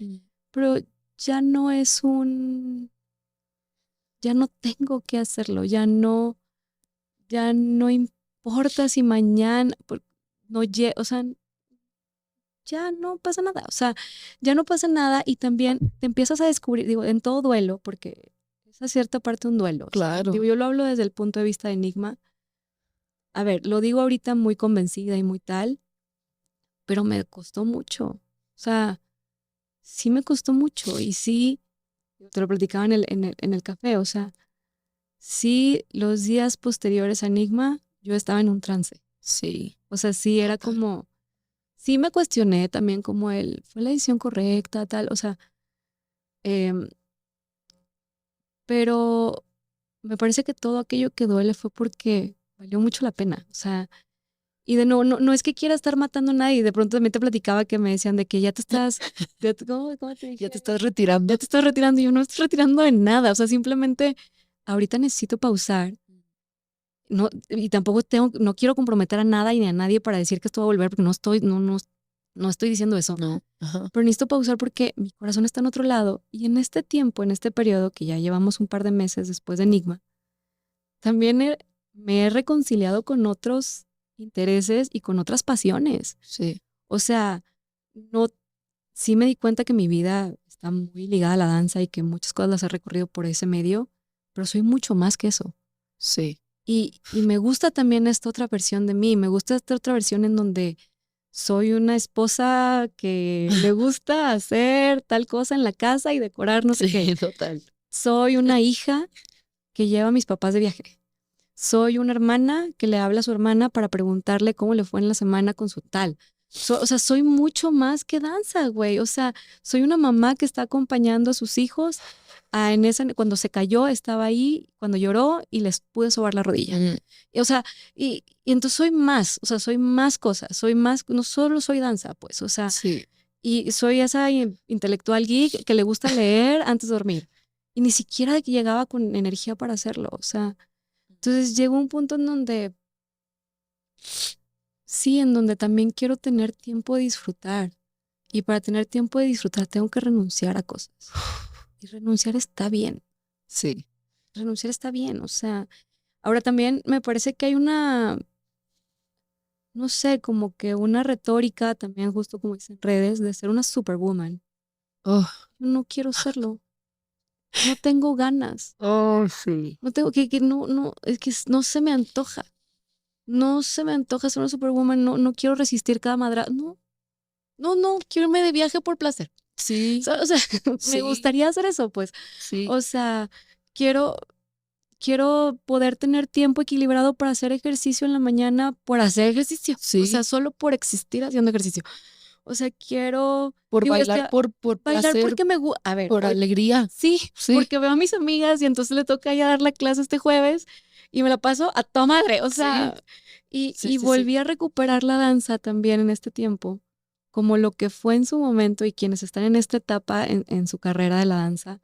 Pero ya no es ya no tengo que hacerlo, ya no importa si mañana, o sea, ya no pasa nada, o sea, ya no pasa nada y también te empiezas a descubrir, digo, en todo duelo, porque es a cierta parte un duelo. Claro. Digo, yo lo hablo desde el punto de vista de Enigma. A ver, lo digo ahorita muy convencida y muy tal, pero me costó mucho. O sea, sí me costó mucho y sí, te lo platicaba en el café, o sea, sí, los días posteriores a Enigma, yo estaba en un trance. Sí. O sea, sí era como, sí me cuestioné también como ¿fue la decisión correcta, tal? O sea, em, pero me parece que todo aquello que duele fue porque valió mucho la pena. O sea, y de nuevo, no es que quiera estar matando a nadie. De pronto también te platicaba que me decían de que ya te estás, ¿cómo te dije? Ya te estás retirando. Ya te estás retirando. Y yo no estoy retirando de nada. O sea, simplemente ahorita necesito pausar. No, y tampoco no quiero comprometer a nada y ni a nadie para decir que esto va a volver, porque no estoy diciendo eso. No. Ajá. Pero necesito pausar porque mi corazón está en otro lado. Y en este tiempo, en este periodo, que ya llevamos un par de meses después de Enigma, también me he reconciliado con otros intereses y con otras pasiones. Sí. O sea, no, sí me di cuenta que mi vida está muy ligada a la danza y que muchas cosas las he recorrido por ese medio, pero soy mucho más que eso. Sí. Y me gusta también esta otra versión de mí, me gusta esta otra versión en donde soy una esposa que le gusta hacer tal cosa en la casa y decorar no sé qué. Total. Soy una hija que lleva a mis papás de viaje. Soy una hermana que le habla a su hermana para preguntarle cómo le fue en la semana con su tal. O sea, soy mucho más que danza, güey. O sea, soy una mamá que está acompañando a sus hijos. Cuando se cayó, estaba ahí, cuando lloró y les pude sobar la rodilla. O sea, y entonces soy más, o sea, soy más cosas, soy más, no solo soy danza, pues, o sea, Sí. y soy esa intelectual geek que le gusta leer antes de dormir. Y ni siquiera llegaba con energía para hacerlo, o sea, entonces llegó un punto en donde, sí, en donde también quiero tener tiempo de disfrutar. Y para tener tiempo de disfrutar tengo que renunciar a cosas. Y renunciar está bien. Sí. Renunciar está bien, o sea, ahora también me parece que hay no sé, como que una retórica también justo como dicen redes de ser una superwoman. Oh, Yo no quiero serlo. No tengo ganas. sí. No tengo no, es que no se me antoja. No se me antoja ser una superwoman, no quiero resistir cada madra. No, no, quiero irme de viaje por placer. Sí, O sea, Sí. me gustaría hacer eso, pues. sí. O sea, quiero poder tener tiempo equilibrado para hacer ejercicio en la mañana por hacer ejercicio. Sí. O sea, solo por existir haciendo ejercicio. O sea, quiero Por digo, bailar, por bailar placer, porque me gusta. A ver, por alegría. sí, Sí. porque veo a mis amigas y entonces le toca ya dar la clase este jueves y me la paso a toda madre. O sea, Sí, y volví a recuperar la danza también en este tiempo, como lo que fue en su momento y quienes están en esta etapa en su carrera de la danza,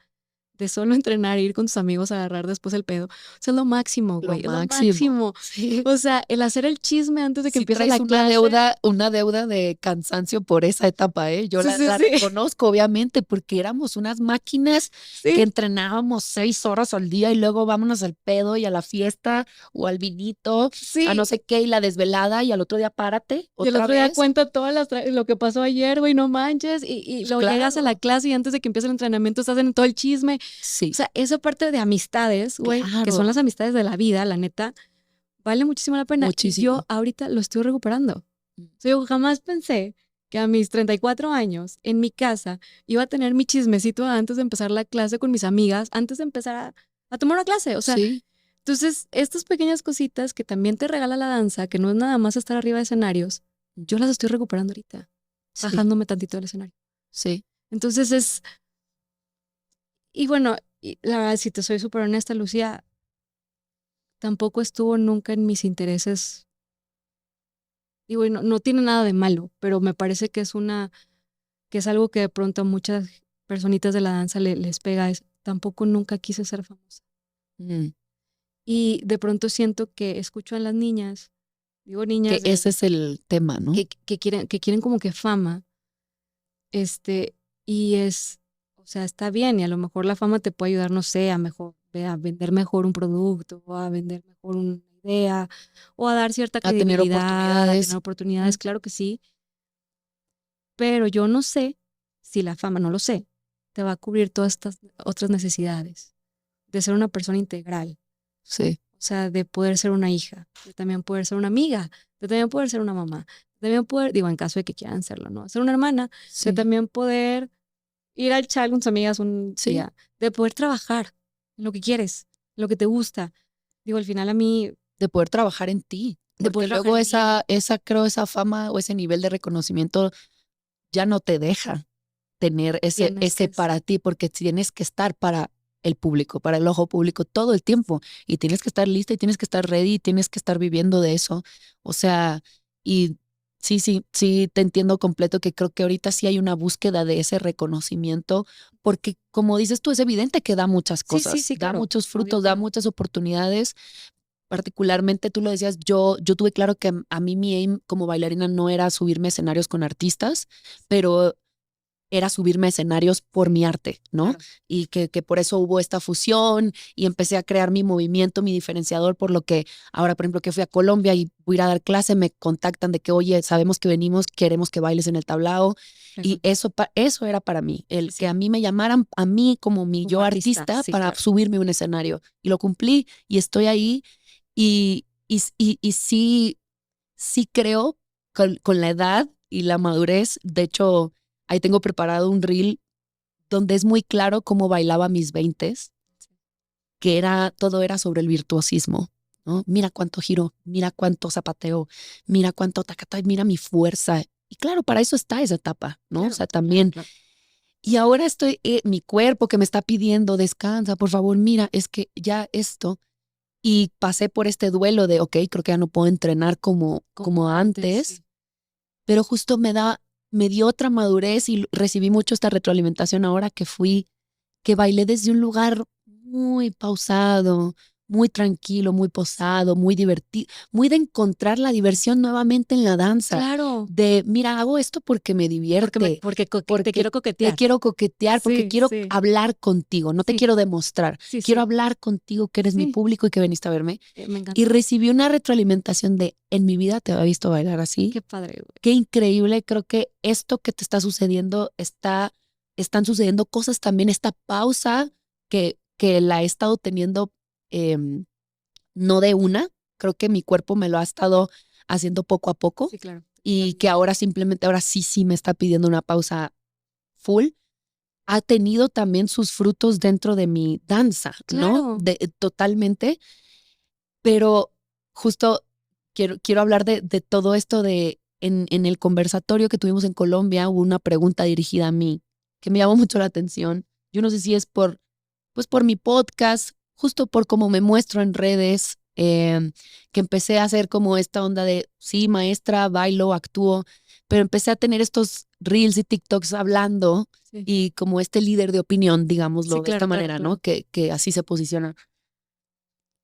de solo entrenar, ir con tus amigos a agarrar después el pedo. O sea, es lo máximo, güey. Es lo máximo. Sí. O sea, el hacer el chisme antes de que Sí empiece traes la clase. una deuda de cansancio por esa etapa, ¿eh? Yo Sí, la sí. reconozco, obviamente, porque éramos unas máquinas Sí. que entrenábamos 6 horas al día y luego vámonos al pedo y a la fiesta o al vinito, Sí. a no sé qué, y la desvelada y al otro día párate Y el otra otro día vez. cuenta todo lo que pasó ayer, güey, no manches. Y luego llegas a la clase y antes de que empiece el entrenamiento estás en todo el chisme. Sí, O sea, esa parte de amistades, güey, que Claro. son las amistades de la vida, la neta, vale muchísimo la pena. Muchísimo. Y yo ahorita lo estoy recuperando. O sea, yo jamás pensé que a mis 34 años, en mi casa, iba a tener mi chismecito antes de empezar la clase con mis amigas, antes de empezar a tomar una clase. O sea, sí, entonces, estas pequeñas cositas que también te regala la danza, que no es nada más estar arriba de escenarios, yo las estoy recuperando ahorita, sí, bajándome tantito del escenario. sí. Entonces es... Y bueno, la verdad, si te soy súper honesta, Lucía, tampoco estuvo nunca en mis intereses. Digo, y no tiene nada de malo, pero me parece que es algo que de pronto a muchas personitas de la danza les pega. Tampoco nunca quise ser famosa. Mm. Y de pronto siento que escucho a las niñas, digo niñas, Que ese es el tema, ¿no? que quieren como que fama. Y o sea, está bien, y a lo mejor la fama te puede ayudar, no sé, a vender mejor un producto, o a vender mejor una idea, o a dar cierta A tener credibilidad, a oportunidades. tener oportunidades, claro que sí. Pero yo no sé si la fama, no lo sé, te va a cubrir todas estas otras necesidades de ser una persona integral. Sí, O sea, de poder ser una hija, de también poder ser una amiga, de también poder ser una mamá, de también poder, digo, en caso de que quieran serlo, ¿no? Ser una hermana, sí. de también poder ir al chat con tus amigas un Sí. día, de poder trabajar en lo que quieres, en lo que te gusta. Digo, al final a mí, De poder trabajar en ti. De Porque poder luego trabajar en creo, esa fama o ese nivel de reconocimiento ya no te deja tener ese Tienes para ti, porque tienes que estar para el público, para el ojo público todo el tiempo. Y tienes que estar lista y tienes que estar ready y tienes que estar viviendo de eso. O sea, y sí, te entiendo completo que creo que ahorita sí hay una búsqueda de ese reconocimiento, porque como dices tú, es evidente que da muchas cosas, sí, da claro. muchos No frutos, digo da que no. muchas oportunidades. Particularmente, tú lo decías, yo tuve claro que a mí mi aim como bailarina no era subirme a escenarios con artistas, pero era subirme a escenarios por mi arte, ¿no? Claro. Y que por eso hubo esta fusión y empecé a crear mi movimiento, mi diferenciador, por lo que ahora, por ejemplo, que fui a Colombia y voy a ir a dar clase, me contactan de que, oye, sabemos que venimos, queremos que bailes en el tablao. Y eso era para mí, el Sí. que a mí me llamaran, a mí como mi Como yo artista, artista, sí, para claro. subirme a un escenario. Y lo cumplí y estoy ahí. Y sí creo con la edad y la madurez, de hecho, ahí tengo preparado un reel donde es muy claro cómo bailaba mis 20s, que todo era sobre el virtuosismo, ¿no? Mira cuánto giro, mira cuánto zapateo, mira cuánto tacata, mira mi fuerza. Y claro, para eso está esa etapa, ¿no? Claro, o sea, también. claro. Y ahora estoy, mi cuerpo que me está pidiendo, descansa, por favor, mira, es que ya esto. Y pasé por este duelo de, ok, creo que ya no puedo entrenar como antes, sí. pero justo me dio otra madurez y recibí mucho esta retroalimentación ahora que bailé desde un lugar muy pausado, muy tranquilo, muy posado, muy divertido, muy de encontrar la diversión nuevamente en la danza. Claro. De, mira, hago esto porque me divierte. Porque te quiero coquetear. Te quiero coquetear, porque Sí, quiero sí. hablar contigo, no te Sí. quiero demostrar. Sí, Quiero sí. hablar contigo, que eres mi Sí. público y que veniste a verme. Me encanta. Y recibí una retroalimentación de, en mi vida te había visto bailar así. Qué padre, güey. Qué increíble. Creo que esto que te está sucediendo, están sucediendo cosas también, esta pausa que la he estado teniendo, no de una. Creo que mi cuerpo me lo ha estado haciendo poco a poco. Sí, claro. y que ahora simplemente, ahora sí me está pidiendo una pausa full, ha tenido también sus frutos dentro de mi danza, ¿no? Claro. Totalmente. Pero justo quiero hablar de todo esto en el conversatorio que tuvimos en Colombia, hubo una pregunta dirigida a mí que me llamó mucho la atención. Yo no sé si es por mi podcast, justo por cómo me muestro en redes, que empecé a hacer como esta onda de, sí, maestra, bailo, actúo, pero empecé a tener estos reels y TikToks hablando y como este líder de opinión, digámoslo de esta manera, ¿no? Que así se posiciona.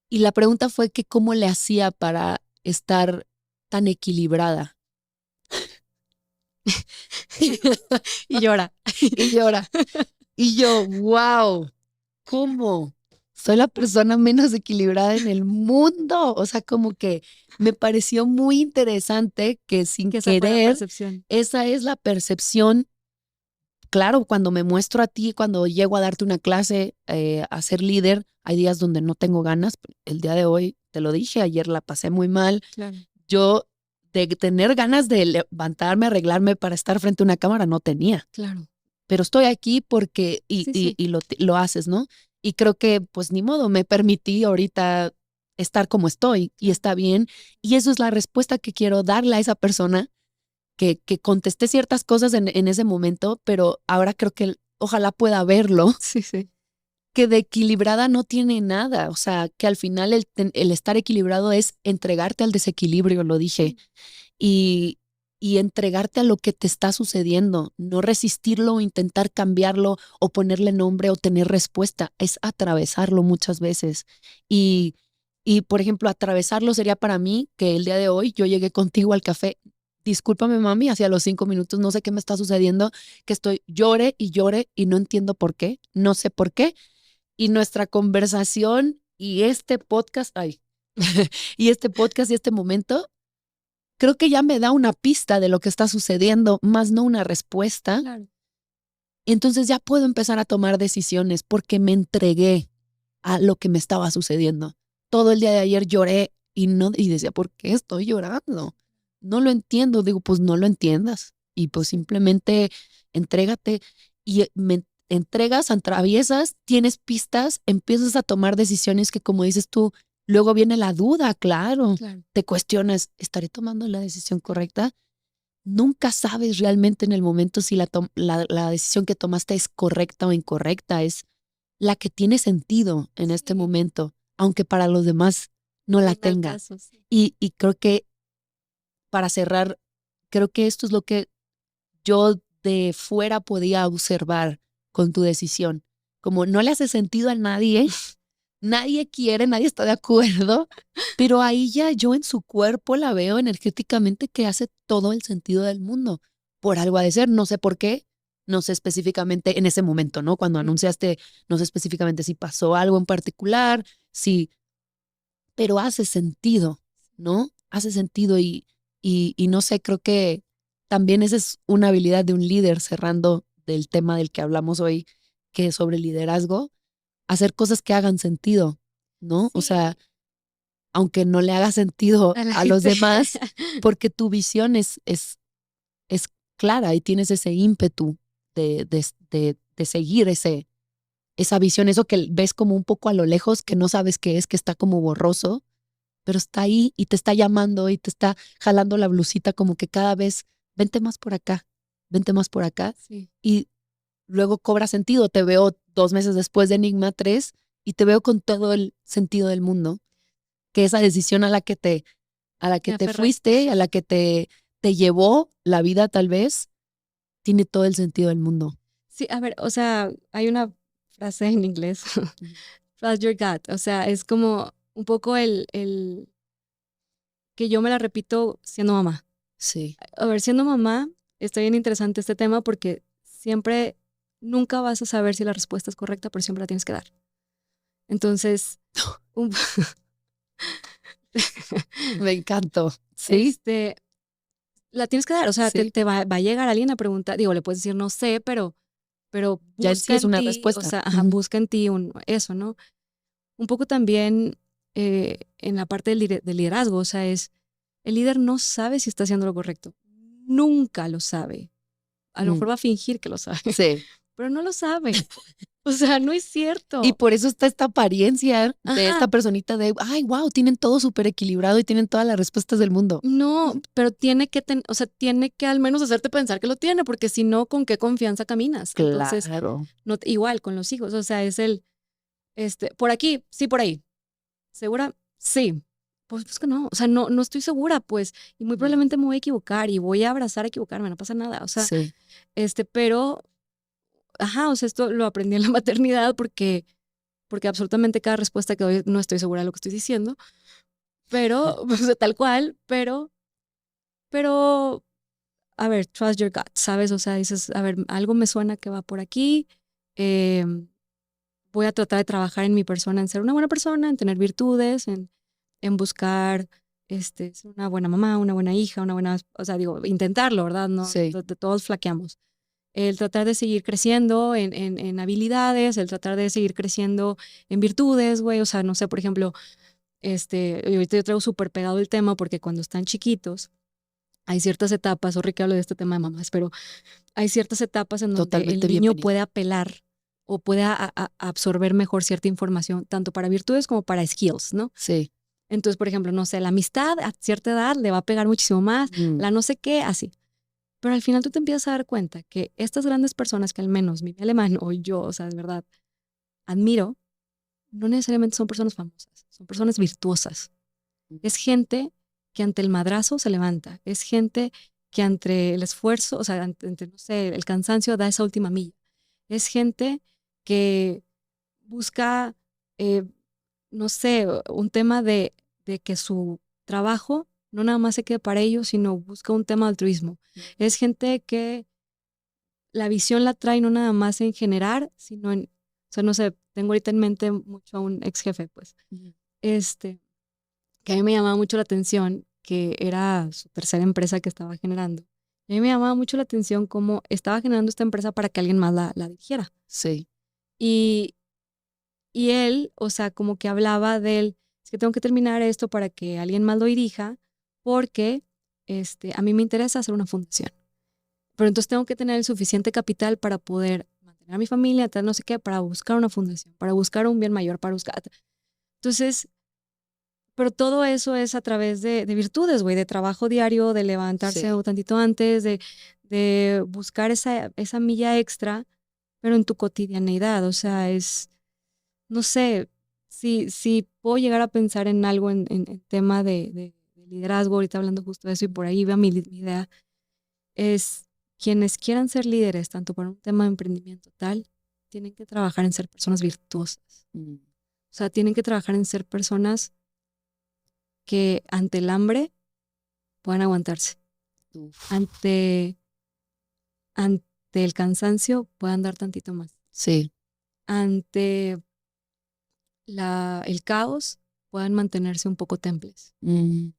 Y la pregunta fue que cómo le hacía para estar tan equilibrada. Y llora. Y llora. Y yo, wow, ¿cómo? Soy la persona menos equilibrada en el mundo. O sea, como que me pareció muy interesante que sin Que esa fue la querer, percepción. esa es la percepción. Claro, cuando me muestro a ti, cuando llego a darte una clase, a ser líder, hay días donde no tengo ganas. El día de hoy, te lo dije, ayer la pasé muy mal. Claro. Yo de tener ganas de levantarme, arreglarme para estar frente a una cámara, no tenía. Claro. Pero estoy aquí porque, Sí. y lo haces, ¿no? Y creo que, pues ni modo, me permití ahorita estar como estoy y está bien. Y eso es la respuesta que quiero darle a esa persona que contesté ciertas cosas en ese momento, pero ahora creo que ojalá pueda verlo, Sí. que de equilibrada no tiene nada. O sea, que al final el estar equilibrado es entregarte al desequilibrio, lo dije, y entregarte a lo que te está sucediendo, no resistirlo o intentar cambiarlo o ponerle nombre o tener respuesta, es atravesarlo muchas veces. Y, por ejemplo, atravesarlo sería para mí que el día de hoy yo llegué contigo al café. Discúlpame, mami, hacia los 5 minutos, no sé qué me está sucediendo, que estoy llore y no entiendo por qué, no sé por qué. Y nuestra conversación y este podcast, y este podcast y este momento, creo que ya me da una pista de lo que está sucediendo, más no una respuesta. Claro. Entonces ya puedo empezar a tomar decisiones porque me entregué a lo que me estaba sucediendo. Todo el día de ayer lloré y decía, ¿por qué estoy llorando? No lo entiendo. Digo, pues no lo entiendas. Y pues simplemente entrégate y me entregas, atraviesas, tienes pistas, empiezas a tomar decisiones que, como dices tú, luego viene la duda, claro. Te cuestionas, ¿estaré tomando la decisión correcta? Nunca sabes realmente en el momento si la decisión que tomaste es correcta o incorrecta, es la que tiene sentido en este momento, aunque para los demás no la tenga. Caso, sí. Y creo que, para cerrar, creo que esto es lo que yo de fuera podía observar con tu decisión. Como no le hace sentido a nadie, nadie quiere, nadie está de acuerdo, pero ahí ya yo en su cuerpo la veo energéticamente que hace todo el sentido del mundo. Por algo ha de ser, no sé por qué, no sé específicamente en ese momento, ¿no? Cuando anunciaste, no sé específicamente si pasó algo en particular, sí, pero hace sentido, ¿no? Hace sentido y no sé, creo que también esa es una habilidad de un líder, cerrando del tema del que hablamos hoy, que es sobre liderazgo, hacer cosas que hagan sentido, ¿no? Sí. O sea, aunque no le haga sentido a los demás, porque tu visión es clara y tienes ese ímpetu de seguir esa visión, eso que ves como un poco a lo lejos, que no sabes qué es, que está como borroso, pero está ahí y te está llamando y te está jalando la blusita como que cada vez, vente más por acá, vente más por acá. Sí. Y luego cobra sentido. Te veo 2 meses después de Enigma 3 y te veo con todo el sentido del mundo. Que esa decisión a la que te fuiste, a la que te llevó la vida tal vez, tiene todo el sentido del mundo. Sí, a ver, o sea, hay una frase en inglés, trust your gut, o sea, es como un poco el que yo me la repito siendo mamá. Sí. A ver, siendo mamá, está bien interesante este tema porque nunca vas a saber si la respuesta es correcta, pero siempre la tienes que dar. Entonces, Me encantó. Sí. La tienes que dar, o sea, Sí. te va a llegar alguien a preguntar, digo, le puedes decir no sé, pero ya busca es en una ti, respuesta. o sea, busca en ti eso, ¿no? Un poco también en la parte del liderazgo, o sea, el líder no sabe si está haciendo lo correcto. nunca lo sabe. A lo mejor va a fingir que lo sabe, Sí. pero no lo sabe. O sea, no es cierto. Y por eso está esta apariencia Ajá. de esta personita de, ay, wow, tienen todo súper equilibrado y tienen todas las respuestas del mundo. No, pero tiene que, tiene que al menos hacerte pensar que lo tiene, porque si no, ¿con qué confianza caminas? Entonces, Claro. no, igual con los hijos, o sea, es por aquí, sí, por ahí. ¿Segura? Sí. Pues que no, o sea, no estoy segura, pues, y muy probablemente me voy a equivocar y voy a abrazar a equivocarme, no pasa nada, o sea, Sí. pero, ajá, o sea, esto lo aprendí en la maternidad porque absolutamente cada respuesta que doy no estoy segura de lo que estoy diciendo, pero, o sea, tal cual, pero, a ver, trust your gut, ¿sabes? O sea, dices, a ver, algo me suena que va por aquí, voy a tratar de trabajar en mi persona, en ser una buena persona, en tener virtudes, en buscar ser una buena mamá, una buena hija, una buena, o sea, digo, intentarlo, ¿verdad? No, Sí. todos flaqueamos. El tratar de seguir creciendo en habilidades, el tratar de seguir creciendo en virtudes, güey, o sea, no sé, por ejemplo, ahorita yo traigo súper pegado el tema porque cuando están chiquitos, hay ciertas etapas, sorry que hablo de este tema de mamás, pero hay ciertas etapas en donde Totalmente el niño bienvenido. puede apelar o puede absorber mejor cierta información, tanto para virtudes como para skills, ¿no? Sí. Entonces, por ejemplo, no sé, la amistad a cierta edad le va a pegar muchísimo más, la no sé qué, así. Pero al final tú te empiezas a dar cuenta que estas grandes personas que al menos mi alemán o yo, o sea, de verdad, admiro, no necesariamente son personas famosas, son personas virtuosas. Es gente que ante el madrazo se levanta, es gente que ante el esfuerzo, o sea, ante no sé, el cansancio da esa última milla. Es gente que busca, no sé, un tema de que su trabajo no nada más se quede para ellos, sino busca un tema de altruismo. Es gente que la visión la trae no nada más en generar, sino en, o sea, no sé, tengo ahorita en mente mucho a un ex jefe, pues, que a mí me llamaba mucho la atención, que era su tercera empresa que estaba generando. Y a mí me llamaba mucho la atención cómo estaba generando esta empresa para que alguien más la dirigiera. Sí. Y él, o sea, como que hablaba del, es que tengo que terminar esto para que alguien más lo dirija, porque a mí me interesa hacer una fundación. Pero entonces tengo que tener el suficiente capital para poder mantener a mi familia, tal no sé qué, para buscar una fundación, para buscar un bien mayor, para buscar... Entonces, pero todo eso es a través de virtudes, güey, de trabajo diario, de levantarse un tantito antes, de buscar esa milla extra, pero en tu cotidianeidad, o sea, es, no sé, si puedo llegar a pensar en algo en tema de liderazgo, ahorita hablando justo de eso y por ahí veo mi idea, es quienes quieran ser líderes, tanto para un tema de emprendimiento tal, tienen que trabajar en ser personas virtuosas. O sea, tienen que trabajar en ser personas que ante el hambre puedan aguantarse. Ante el cansancio puedan dar tantito más. Sí. Ante el caos puedan mantenerse un poco temples.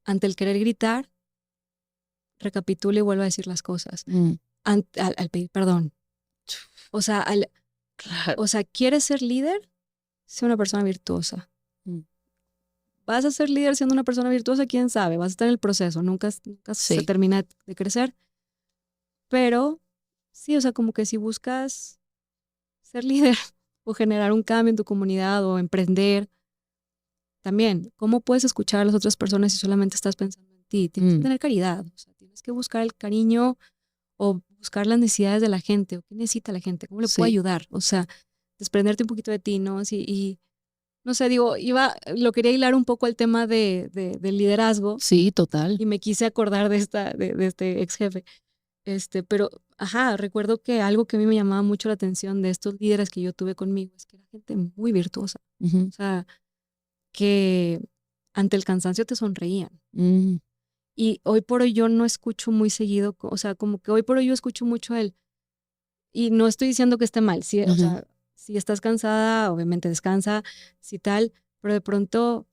Ante el querer gritar, recapitule y vuelva a decir las cosas. Al pedir perdón. O sea, ¿quieres ser líder? Sé una persona virtuosa. ¿Vas a ser líder siendo una persona virtuosa? ¿Quién sabe? Vas a estar en el proceso. Nunca se termina de crecer. Pero sí, o sea, como que si buscas ser líder o generar un cambio en tu comunidad o emprender, también, ¿cómo puedes escuchar a las otras personas si solamente estás pensando en ti? Tienes que tener caridad. O sea, tienes que buscar el cariño o buscar las necesidades de la gente. ¿O qué necesita la gente? ¿Cómo le puedo ayudar? O sea, desprenderte un poquito de ti, ¿no? Y no sé, digo, lo quería hilar un poco al tema del liderazgo. Sí, total. Y me quise acordar de este ex jefe. Pero, ajá, recuerdo que algo que a mí me llamaba mucho la atención de estos líderes que yo tuve conmigo es que era gente muy virtuosa. O sea, que ante el cansancio te sonreían. Y hoy por hoy yo no escucho muy seguido, o sea, como que hoy por hoy yo escucho mucho y no estoy diciendo que esté mal, ¿sí? O sea, si estás cansada, obviamente descansa, si tal, pero de pronto,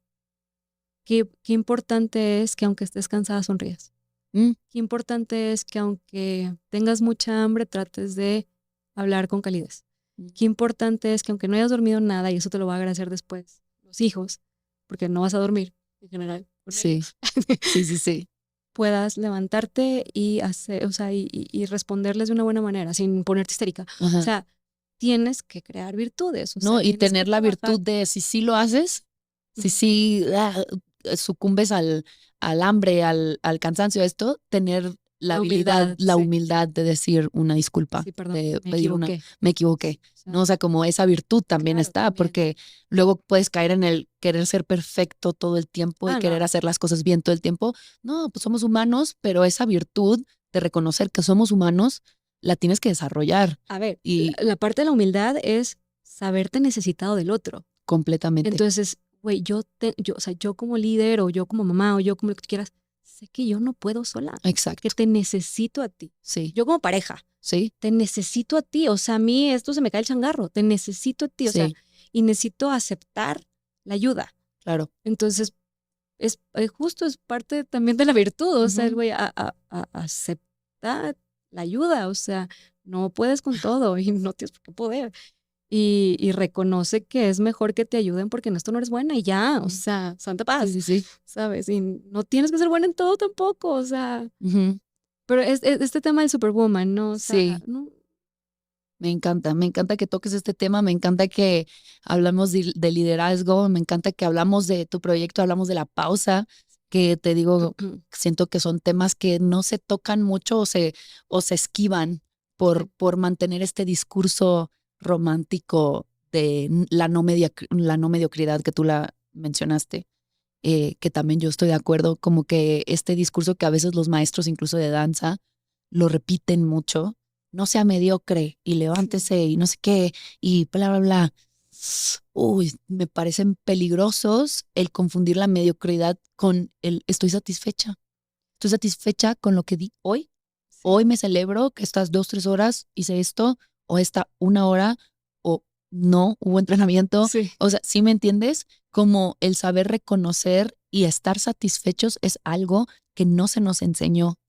qué importante es que aunque estés cansada sonrías. Qué importante es que aunque tengas mucha hambre, trates de hablar con calidez. Qué importante es que aunque no hayas dormido nada, y eso te lo va a agradecer después los hijos, porque no vas a dormir en general. Sí. Sí. puedas levantarte y hacer, o sea, y responderles de una buena manera, sin ponerte histérica. Ajá. O sea, tienes que crear virtudes. O No, sea, y tienes que tener la trabajar. virtud de si sí lo haces, si Ujú. sí sucumbes al hambre, al cansancio, esto, tener la La habilidad, humildad, la sí. humildad de decir una disculpa, Sí, perdón, de me pedir equivoqué. me equivoqué, O sea, ¿no? O sea, como esa virtud también claro, está, también. porque luego puedes caer en el querer ser perfecto todo el tiempo y Ah, querer no. hacer las cosas bien todo el tiempo. No, pues somos humanos, pero esa virtud de reconocer que somos humanos la tienes que desarrollar A ver, y la parte de la humildad es saberte necesitado del otro. completamente. Entonces, güey, o sea, yo como líder o yo como mamá o yo como lo que tú quieras, sé que yo no puedo sola, Exacto. que te necesito a ti. Sí. Yo como pareja, Sí. te necesito a ti. O sea, a mí esto se me cae el changarro, te necesito a ti. O sea, Sí. y necesito aceptar la ayuda. Claro. Entonces, justo es parte también de la virtud, o sea, Ujú. güey, aceptar la ayuda, o sea, no puedes con todo y no tienes por qué poder. Y reconoce que es mejor que te ayuden porque en esto no eres buena y ya, o Ujú. sea, santa paz, Sí, sí, sí. ¿sabes? Y no tienes que ser buena en todo tampoco, o sea, Ujú. pero es este tema del Superwoman, ¿no? O sea, Sí. no, Me encanta que toques este tema, me encanta que hablamos de liderazgo, me encanta que hablamos de tu proyecto, hablamos de la pausa, que te digo, siento que son temas que no se tocan mucho o se esquivan por mantener este discurso romántico de la no mediocridad que tú la mencionaste, que también yo estoy de acuerdo, como que este discurso que a veces los maestros incluso de danza lo repiten mucho, no sea mediocre y levántese y no sé qué y bla, bla, bla. Uy, me parecen peligrosos el confundir la mediocridad con el estoy satisfecha. Estoy satisfecha con lo que di hoy. Hoy me celebro que estas 2, 3 horas hice esto o esta 1 hora o no hubo entrenamiento. sí. O sea, ¿sí me entiendes? Como el saber reconocer y estar satisfechos es algo que no se nos enseñó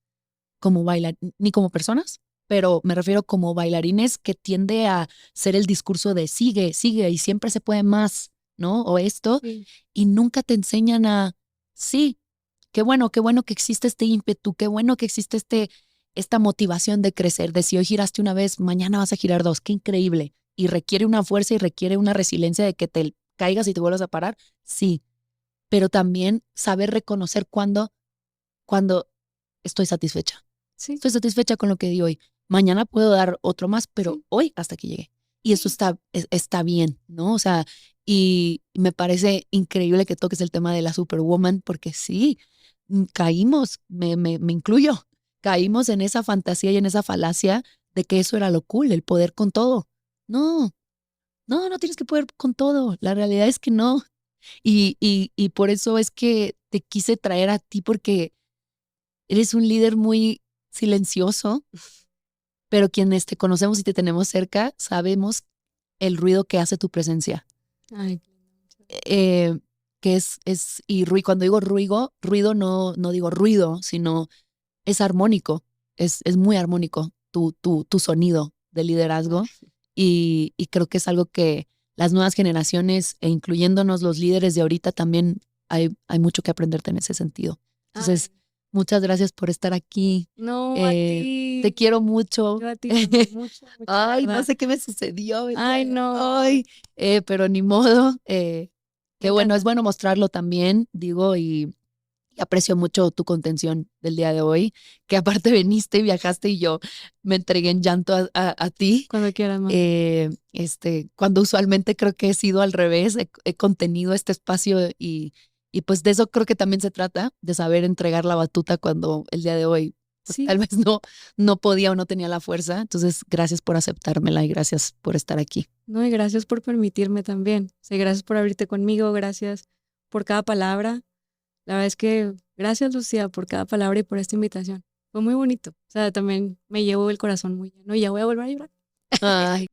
como bailar, ni como personas, pero me refiero como bailarines que tiende a ser el discurso de sigue, sigue y siempre se puede más, ¿no? O esto, Sí. y nunca te enseñan a, sí, qué bueno que existe este ímpetu, qué bueno que existe esta motivación de crecer, de si hoy giraste una vez, mañana vas a girar dos, qué increíble. Y requiere una fuerza y requiere una resiliencia de que te caigas y te vuelvas a parar, sí, pero también saber reconocer cuando estoy satisfecha. Sí. Estoy satisfecha con lo que di hoy. Mañana puedo dar otro más, pero Sí. hoy hasta que llegué. Y eso está bien, ¿no? O sea, y me parece increíble que toques el tema de la Superwoman, porque sí, caímos, me incluyo, caímos en esa fantasía y en esa falacia de que eso era lo cool, el poder con todo. No, no tienes que poder con todo. La realidad es que no. Y por eso es que te quise traer a ti, porque eres un líder muy silencioso, pero quienes te conocemos y te tenemos cerca sabemos el ruido que hace tu presencia. Ay, Que y cuando digo ruido no digo ruido, sino es armónico, es muy armónico tu sonido de liderazgo y creo que es algo que las nuevas generaciones e incluyéndonos los líderes de ahorita también hay mucho que aprenderte en ese sentido. Entonces, muchas gracias por estar aquí. no, a ti. Te quiero mucho. Yo a ti también, mucho, mucho, Ay, de no verdad. sé qué me sucedió. Ay, no. Ay, pero ni modo. Me Qué bueno, es encanta. bueno mostrarlo también, digo, y aprecio mucho tu contención del día de hoy, que aparte viniste y viajaste y yo me entregué en llanto a ti. Cuando quieras, man. Cuando usualmente creo que he sido al revés, he contenido este espacio y pues de eso creo que también se trata, de saber entregar la batuta cuando el día de hoy pues Sí. tal vez no podía o no tenía la fuerza. Entonces, gracias por aceptármela y gracias por estar aquí. No, y gracias por permitirme también. Sí, gracias por abrirte conmigo, gracias por cada palabra. La verdad es que gracias, Lucía, por cada palabra y por esta invitación. Fue muy bonito. O sea, también me llevo el corazón muy lleno y ya voy a volver a llorar. Ay,